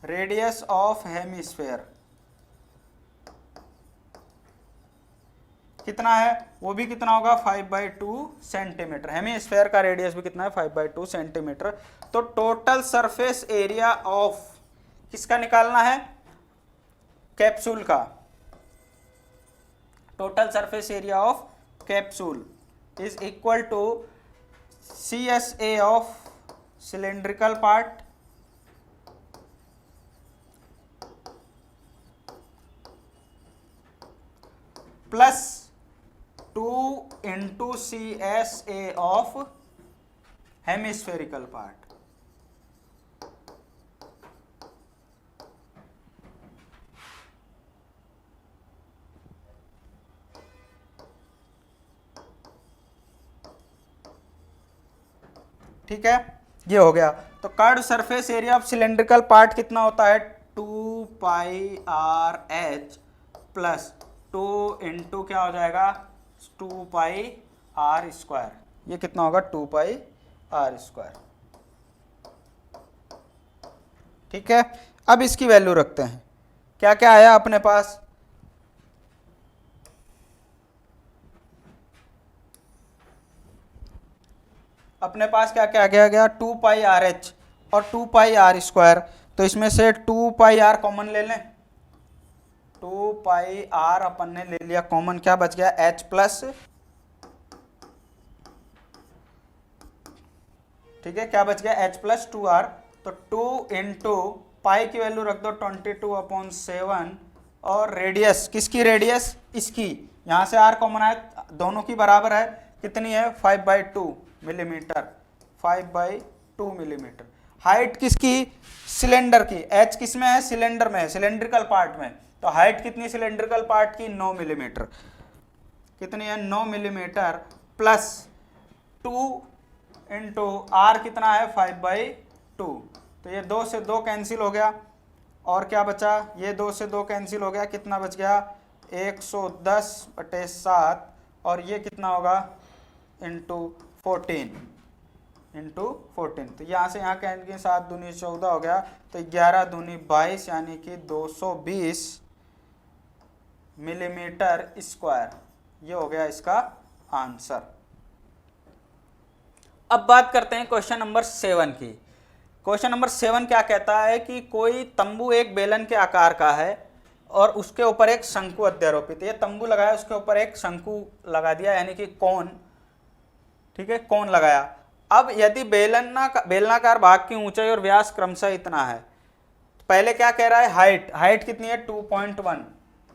रेडियस ऑफ हेमिस्फेयर कितना है, वो भी कितना होगा 5/2 सेंटीमीटर। हेमिस्फेयर का रेडियस भी कितना है 5/2 सेंटीमीटर। तो टोटल सरफेस एरिया ऑफ किसका निकालना है, कैप्सूल का, total surface area of capsule is equal to CSA of cylindrical part plus 2 into CSA of hemispherical part. ठीक है, ये हो गया। तो curved surface area of cylindrical part कितना होता है 2πrh प्लस 2 इंटू क्या हो जाएगा 2πr², ये कितना होगा 2πr²। ठीक है, अब इसकी वैल्यू रखते हैं, क्या क्या आया अपने पास, अपने पास क्या क्या गया 2πrh और 2πr², तो इसमें से 2πr कॉमन ले लें, 2πr अपन ने ले लिया कॉमन, क्या बच गया h प्लस, ठीक है, क्या बच गया h प्लस 2r, तो 2 इंटू पाई की वैल्यू रख दो 22/7, और रेडियस किसकी, रेडियस इसकी, यहां से r कॉमन आए, दोनों की बराबर है, कितनी है 5/2 मिलीमीटर, 5/2 मिलीमीटर। हाइट किसकी, सिलेंडर की, h किस में है, सिलेंडर में है, सिलेंड्रिकल पार्ट में, तो हाइट कितनी सिलेंड्रिकल पार्ट की 9 मिलीमीटर, कितनी है 9 मिलीमीटर, प्लस 2 इंटू आर कितना है 5/2, तो ये 2 से 2 कैंसिल हो गया, और क्या बचा, ये 2 से 2 कैंसिल हो गया, कितना बच गया 110/7, और ये कितना होगा इंटू 14, तो यहाँ से यहाँ कैंसिल, 7 दूनी 14 हो गया, तो 11 दूनी 22, यानी कि 220 मिलीमीटर स्क्वायर, ये हो गया इसका आंसर। अब बात करते हैं क्वेश्चन नंबर 7 की। क्वेश्चन नंबर 7 क्या कहता है कि कोई तंबू एक बेलन के आकार का है और उसके ऊपर एक शंकु अध्यारोपित है। ये तंबू लगाया, उसके ऊपर एक शंकु लगा दिया, यानी कि कोन, ठीक है, कोन लगाया। अब यदि बेलनाकार भाग की ऊंचाई और व्यास क्रमशः इतना है, तो पहले क्या कह रहा है, हाइट कितनी है 2.1,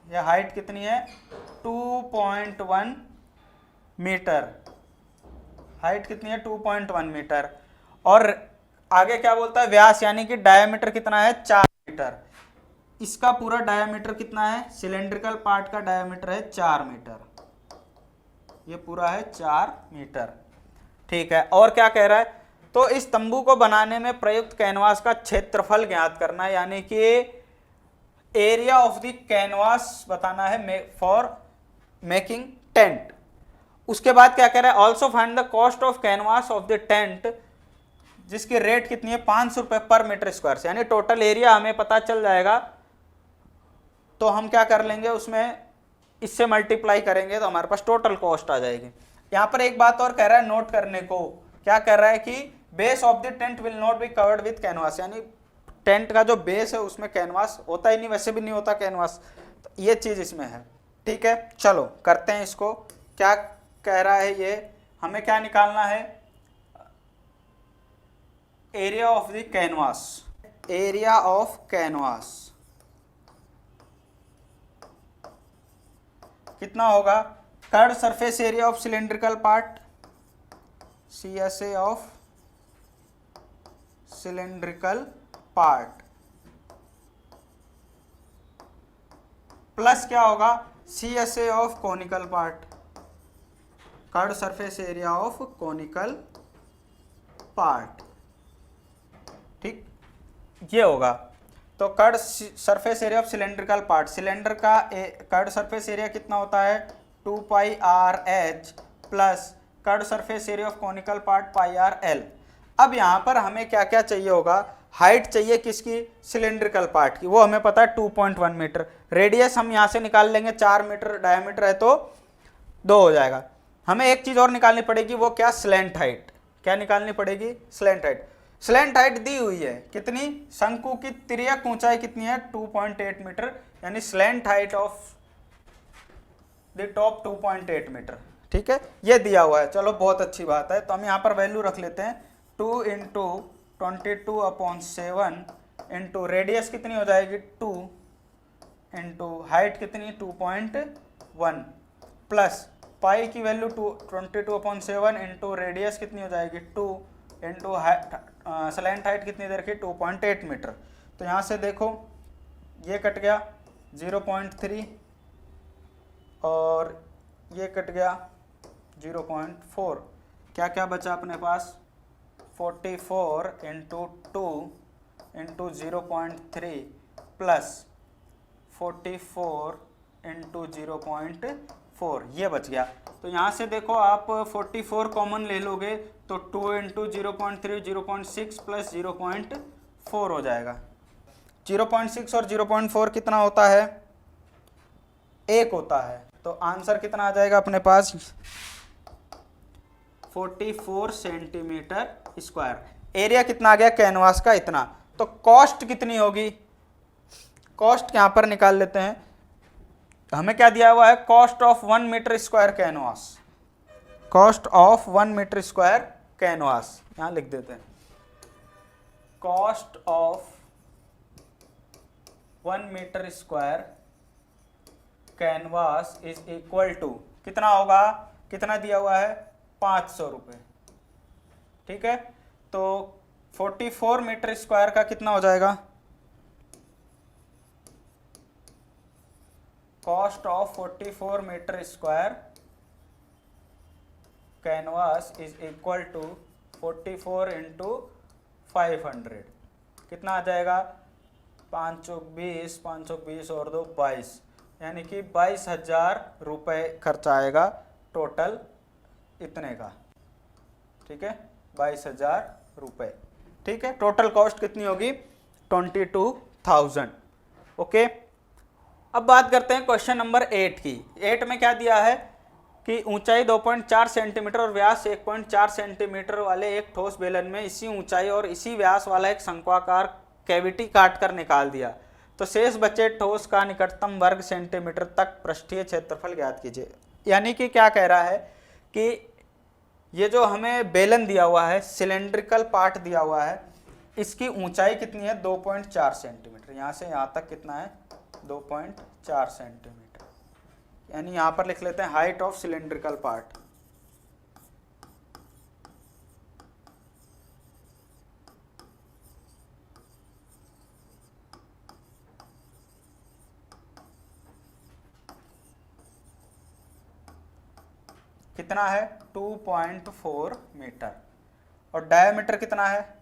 यह हाइट कितनी है 2.1 मीटर, हाइट कितनी है 2.1 मीटर, और आगे क्या बोलता है, व्यास यानी कि डायमीटर कितना है 4 मीटर। इसका पूरा डायमीटर कितना है, सिलेंड्रिकल पार्ट का डायमीटर है 4 मीटर, ये पूरा है 4 मीटर, ठीक है। और क्या कह रहा है, तो इस तंबू को बनाने में प्रयुक्त कैनवास का क्षेत्रफल ज्ञात करना है, यानी कि एरिया ऑफ द कैनवास बताना है फॉर मेकिंग टेंट। उसके बाद क्या कह रहा है, also find the cost of canvas of the tent, जिसकी रेट कितनी है 500 रुपए पर मीटर स्क्वायर से, यानी टोटल एरिया हमें पता चल जाएगा, तो हम क्या कर लेंगे उसमें इससे मल्टीप्लाई करेंगे तो हमारे पास टोटल कॉस्ट आ जाएगी। यहां पर एक बात और कह रहा है नोट करने को, क्या कह रहा है कि base of the tent will not be covered with canvas, यानी टेंट का जो बेस है उसमें कैनवास होता ही नहीं, वैसे भी नहीं होता कैनवास, तो ये चीज इसमें है, ठीक है। चलो करते हैं इसको, क्या कह रहा है ये, हमें क्या निकालना है, area of the canvas, area of canvas कितना होगा, curd surface area of cylindrical part, CSA of cylindrical part, plus क्या होगा CSA of conical part, curd surface area of conical part, ठीक, ये होगा। तो curved surface area of cylindrical part, cylinder का कर्ड सरफेस एरिया कितना होता है 2πRH plus curved surface area of conical part πRL। अब यहाँ पर हमें क्या क्या चाहिए होगा, हाइट चाहिए किसकी, सिलेंड्रिकल पार्ट की, वो हमें पता है 2.1 मीटर, रेडियस हम यहाँ से निकाल लेंगे 4 मीटर डायमीटर है तो 2 हो जाएगा। हमें एक चीज और निकालनी पड़ेगी, वो क्या, स्लैंट हाइट, क्या निकालनी पड़ेगी, स्लैंट हाइट। स्लैंट हाइट दी हुई है कितनी, शंकु की तिर्यक ऊंचाई कितनी है 2.8 मीटर, यानी slant height of the top 2.8 metre, ठीक है, ये दिया हुआ है। चलो बहुत अच्छी बात है, तो हम यहाँ पर वैल्यू रख लेते हैं 2 इंटू 22/7 इंटू रेडियस कितनी हो जाएगी 2 इंटू हाइट कितनी 2.1 प्लस पाई की वैल्यू 22/7 इंटू रेडियस कितनी हो जाएगी 2 इंटू स्लैंट हाइट कितनी दे रखी 2.8 मीटर। तो यहाँ से देखो ये कट गया 0.3 और ये कट गया 0.4, क्या क्या बचा अपने पास 44 इंटू 2 इंटू 0.3 प्लस 44 इंटू 0.4, ये बच गया। तो यहाँ से देखो आप 44 कॉमन ले लोगे तो 2 इंटू 0.3 0.6 प्लस 0.4 हो जाएगा। 0.6 और 0.4 कितना होता है, 1 होता है, तो आंसर कितना आ जाएगा अपने पास 44 सेंटीमीटर स्क्वायर। एरिया कितना आ गया कैनवास का, इतना। तो कॉस्ट कितनी होगी, कॉस्ट यहां पर निकाल लेते हैं। हमें क्या दिया हुआ है, cost of 1 metre square canvas, cost of 1 metre square canvas यहां लिख देते हैं। Cost of 1 metre square canvas is equal to कितना होगा, कितना दिया हुआ है 500 रुपये, ठीक है। तो 44 मीटर स्क्वायर का कितना हो जाएगा, cost of 44 metre square canvas is equal to 44 into 500, कितना आ जाएगा, 5 चौक 20, 5 चौक 20 और 2 22, यानी कि 22,000 रुपये खर्चा आएगा टोटल इतने का। ठीक है, 22,000 रुपये। ठीक है, टोटल कॉस्ट कितनी होगी, 22,000। ओके, अब बात करते हैं क्वेश्चन नंबर 8 की। 8 में क्या दिया है कि ऊंचाई 2.4 सेंटीमीटर और व्यास 1.4 सेंटीमीटर वाले एक ठोस बेलन में इसी ऊंचाई और इसी व्यास वाला एक शंक्वाकार कैविटी काट कर निकाल दिया, तो शेष बचे ठोस का निकटतम वर्ग सेंटीमीटर तक पृष्ठीय क्षेत्रफल ज्ञात कीजिए। यानी कि क्या कह रहा है कि ये जो हमें बेलन दिया हुआ है, सिलेंड्रिकल पार्ट दिया हुआ है, इसकी ऊंचाई कितनी है, 2.4 सेंटीमीटर। यहाँ से यहाँ तक कितना है, 2.4 सेंटीमीटर। यानी यहाँ पर लिख लेते हैं हाइट ऑफ सिलेंड्रिकल पार्ट। कितना है, 2.4 मीटर। और डायमीटर कितना है,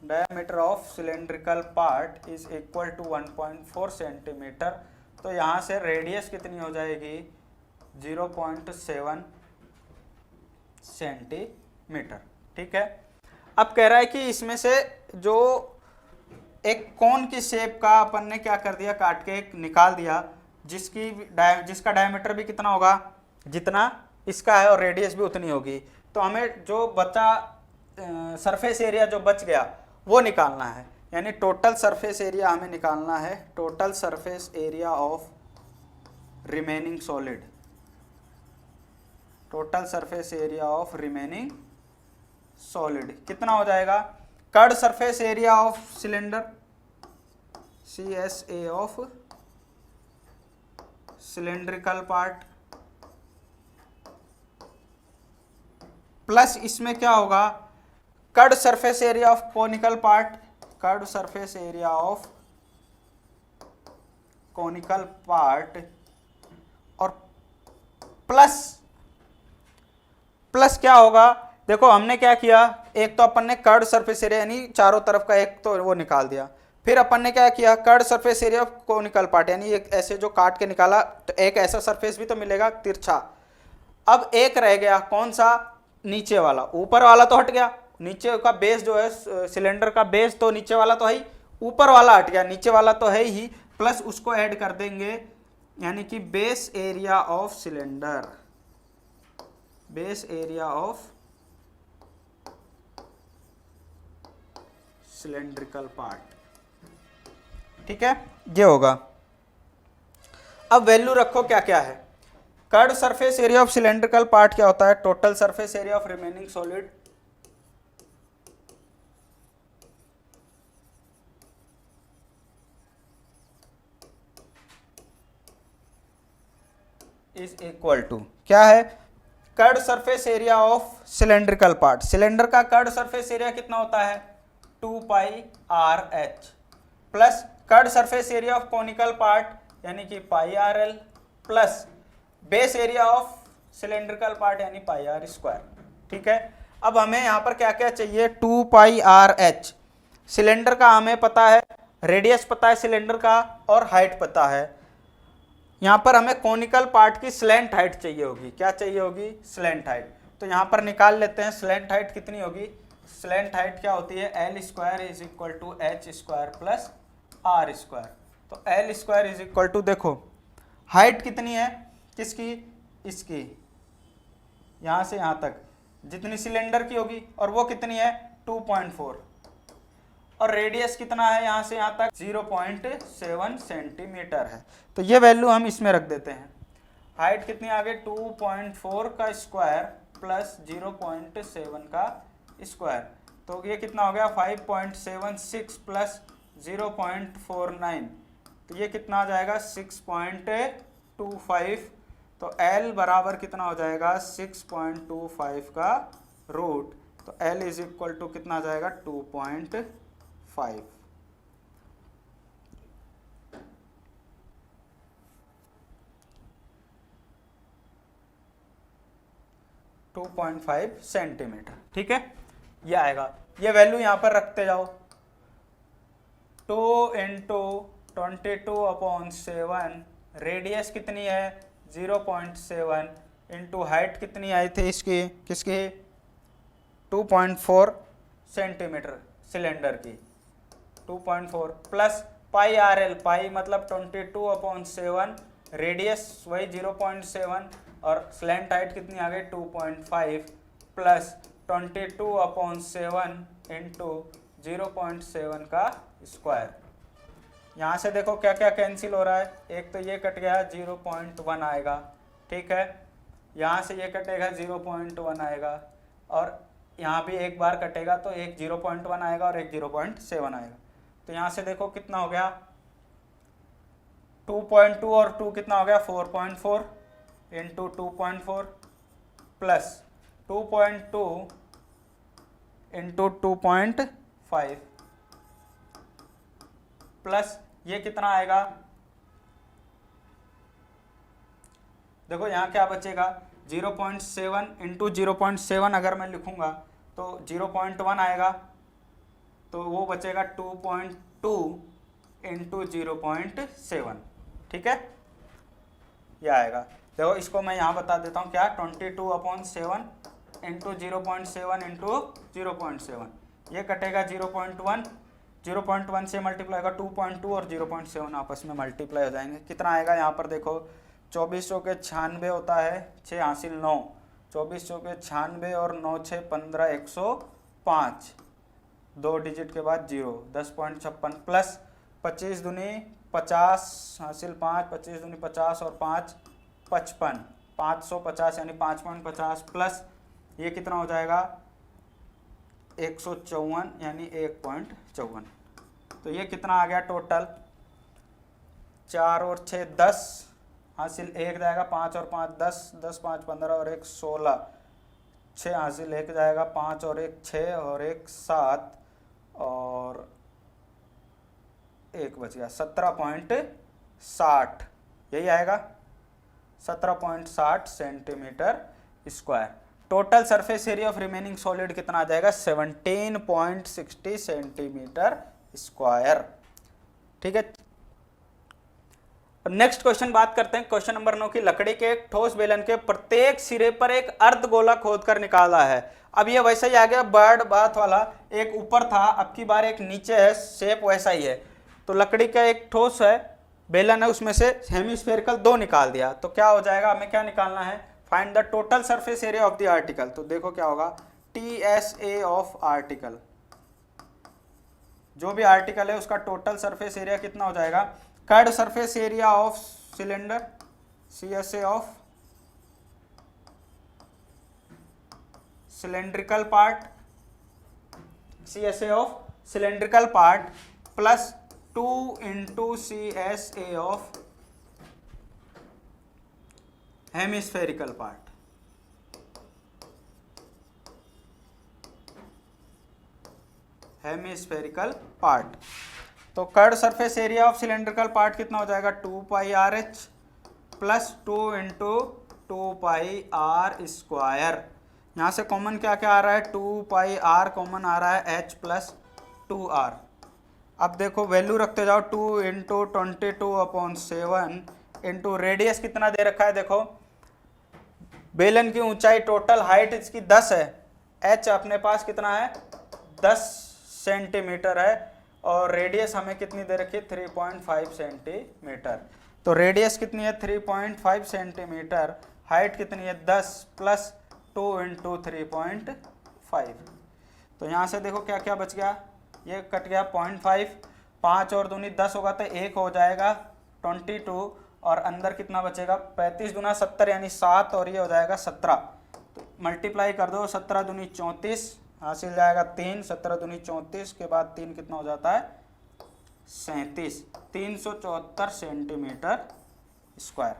diameter of cylindrical part is equal to 1.4 centimetre. तो यहाँ से रेडियस कितनी हो जाएगी, 0.7 सेंटीमीटर। ठीक है, अब कह रहा है कि इसमें से जो एक कोन की शेप का अपन ने क्या कर दिया, काट के एक निकाल दिया, जिसका डायमीटर भी कितना होगा, जितना इसका है, और रेडियस भी उतनी होगी। तो हमें जो बचा सरफेस एरिया जो बच गया वो निकालना है। यानी टोटल सरफेस एरिया हमें निकालना है, total surface area of remaining solid, total surface area of remaining solid कितना हो जाएगा, curved surface area of cylinder, CSA of cylindrical part, plus इसमें क्या होगा, curd surface area of conical part, curd surface area of conical part, और प्लस क्या होगा, देखो हमने क्या किया, एक तो अपन ने कर्ड सरफेस एरिया यानी चारों तरफ का एक तो वो निकाल दिया, फिर अपन ने क्या किया, curd surface area of conical part यानी एक ऐसे जो काट के निकाला, तो एक ऐसा सरफेस भी तो मिलेगा तिरछा। अब एक रह गया कौन सा, नीचे वाला, ऊपर वाला तो हट गया, नीचे का बेस जो है सिलेंडर का बेस तो नीचे वाला तो है ही, ऊपर वाला हट गया, नीचे वाला तो है ही, प्लस उसको ऐड कर देंगे, यानी कि base area of cylinder, base area of cylindrical part. ठीक है, ये होगा। अब वैल्यू रखो क्या क्या है, curved surface area of cylindrical part क्या होता है, total surface area of remaining solid is equal to क्या है, curved surface area of cylindrical part, cylinder का कर्ड सरफेस एरिया कितना होता है, 2πRh, plus curved surface area of conical part यानी कि πRl, plus base area of cylindrical part यानी πr²। ठीक है, अब हमें यहाँ पर क्या क्या चाहिए, 2πRh, सिलेंडर का हमें पता है, रेडियस पता है सिलेंडर का, और हाइट पता है। यहाँ पर हमें कोनिकल पार्ट की स्लैंट हाइट चाहिए होगी, क्या चाहिए होगी, स्लैंट हाइट। तो यहाँ पर निकाल लेते हैं स्लैंट हाइट कितनी होगी, स्लैंट हाइट क्या होती है, L² is equal to H² plus R²। तो L² इज इक्वल टू, देखो हाइट कितनी है किसकी, इसकी, यहाँ से यहाँ तक जितनी सिलेंडर की होगी, और वो कितनी है 2.4, और रेडियस कितना है यहाँ से यहाँ तक 0.7 सेंटीमीटर है। तो ये वैल्यू हम इसमें रख देते हैं, हाइट कितनी आ गई 2.4 का स्क्वायर प्लस 0.7 का स्क्वायर, तो ये कितना हो गया 5.76 प्लस 0.49, तो ये कितना आ जाएगा 6.25। तो L बराबर कितना हो जाएगा 6.25 का रूट, तो L इज इक्वल टू कितना आ जाएगा 2.5। 2.5 सेंटीमीटर। ठीक है, ये आएगा। ये वैल्यू यहां पर रखते जाओ, 2 इंटू 22/7, रेडियस कितनी है 0.7, इंटू हाइट कितनी आई थी इसकी, किसकी 2.4 सेंटीमीटर सिलेंडर की, 2.4 प्लस पाई आर एल, पाई मतलब 22/7, रेडियस वही 0.7 और स्लैंट हाइट कितनी आ गई 2.5 प्लस 22/7 इंटू 0.7 का स्क्वायर। यहाँ से देखो क्या क्या कैंसिल हो रहा है, एक तो ये कट गया 0.1 आएगा, ठीक है, यहाँ से ये कटेगा 0.1 आएगा, और यहाँ भी एक बार कटेगा तो एक 0.1 आएगा और एक 0.7 आएगा। तो यहाँ से देखो कितना हो गया 2.2 और 2 कितना हो गया 4.4 इंटू 2.4 प्लस 2.2 इंटू 2.5 प्लस ये कितना आएगा, देखो यहाँ क्या बचेगा 0.7 इंटू 0.7 अगर मैं लिखूंगा तो 0.1 आएगा, तो वो बचेगा 2.2 इंटू 0.7। ठीक है, ये आएगा। देखो इसको मैं यहाँ बता देता हूँ क्या, 22/7 इंटू 0.7 इंटू 0.7, ये कटेगा 0.1 से मल्टीप्लाई होगा 2.2 और 0.7 आपस में मल्टीप्लाई हो जाएंगे, कितना आएगा यहाँ पर देखो 24 चौके 96 होता है, 6 हासिल 9, 24 चौके 96 और 9 6 15 105, 2 डिजिट के बाद 0, 10.56 प्लस 25 दूनी 50 हासिल 5, 25 दूनी 50 और 5 55, 550 यानी 5.50 प्लस ये कितना हो जाएगा 154 यानी 1.54। तो ये कितना आ गया टोटल, 4 और 6 10 हासिल 1 जाएगा, 5 और 5 10, 10 5 15 और 1 16, 6 हासिल 1 जाएगा, 5 और 1 6 और 1 7 और 1 बच गया 17.60, यही आएगा 17.60 centimetre square. Total surface area of remaining solid कितना आ जाएगा 17.60 सेंटीमीटर स्क्वायर। ठीक है, नेक्स्ट क्वेश्चन बात करते हैं, क्वेश्चन नंबर 9 की। लकड़ी के एक ठोस बेलन के प्रत्येक सिरे पर एक अर्धगोला खोदकर निकाला है। अब ये वैसा ही आ गया बर्ड बाथ वाला, एक ऊपर था अब की बार एक नीचे है, शेप वैसा ही है। तो लकड़ी का एक ठोस है बेलन है, उसमें से हेमिस्फेरिकल 2 निकाल दिया, तो क्या हो जाएगा, हमें क्या निकालना है, find the total surface area of the article. तो देखो क्या होगा, TSA ऑफ आर्टिकल, जो भी आर्टिकल है उसका टोटल सरफेस एरिया कितना हो जाएगा, curved surface area of cylinder CSA of cylindrical part, CSA of cylindrical part plus 2 into CSA of hemispherical part. Hemispherical part, तो curved surface area of cylindrical part कितना हो जाएगा 2 pi RH plus 2 into 2 pi R square. यहाँ से कॉमन क्या क्या आ रहा है, 2 पाई R कॉमन आ रहा है, H प्लस 2R। अब देखो वैल्यू रखते जाओ, 2 इंटू 22/7 इंटू रेडियस कितना दे रखा है, देखो बेलन की ऊंचाई टोटल हाइट इसकी 10 है, H अपने पास कितना है 10 सेंटीमीटर है, और रेडियस हमें कितनी दे रखी है 3.5 सेंटीमीटर। तो रेडियस कितनी है 3.5 सेंटीमीटर, हाइट कितनी है 10 प्लस 2 इंटू 3.5। तो यहाँ से देखो क्या क्या बच गया, ये कट गया 0.5, 5 और दूनी 10 होगा तो 1 हो जाएगा 22, और अंदर कितना बचेगा 35 दूना 70 यानी 7, और ये हो जाएगा 17। तो मल्टीप्लाई कर दो, 17 दूनी 34 हासिल जाएगा 3, 17 दूनी 34 के बाद 3 कितना हो जाता है 37, 374 सेंटीमीटर स्क्वायर।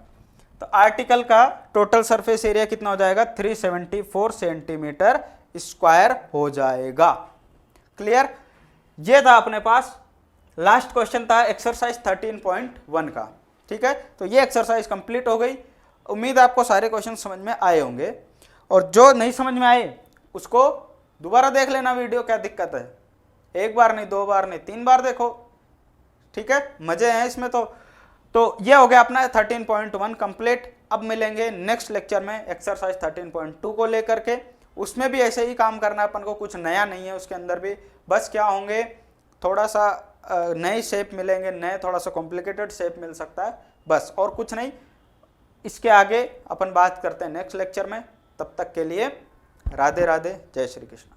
तो आर्टिकल का टोटल सरफेस एरिया कितना हो जाएगा 374 सेंटीमीटर स्क्वायर हो जाएगा। क्लियर, ये था अपने पास लास्ट क्वेश्चन था एक्सरसाइज 13.1 का। ठीक है, तो ये एक्सरसाइज कंप्लीट हो गई, उम्मीद है आपको सारे क्वेश्चन समझ में आए होंगे। और जो नहीं समझ में आए उसको दोबारा देख लेना वीडियो, क्या दिक्कत है, एक बार नहीं, 2 बार नहीं, 3 बार देखो, ठीक है, मजे हैं इसमें। तो ये हो गया अपना 13.1 कंप्लीट। अब मिलेंगे नेक्स्ट लेक्चर में एक्सरसाइज 13.2 को लेकर के, उसमें भी ऐसे ही काम करना है अपन को, कुछ नया नहीं है उसके अंदर भी, बस क्या होंगे, थोड़ा सा नए शेप मिलेंगे, नए थोड़ा सा कॉम्प्लिकेटेड शेप मिल सकता है, बस और कुछ नहीं। इसके आगे अपन बात करते हैं नेक्स्ट लेक्चर में, तब तक के लिए राधे राधे, जय श्री कृष्ण।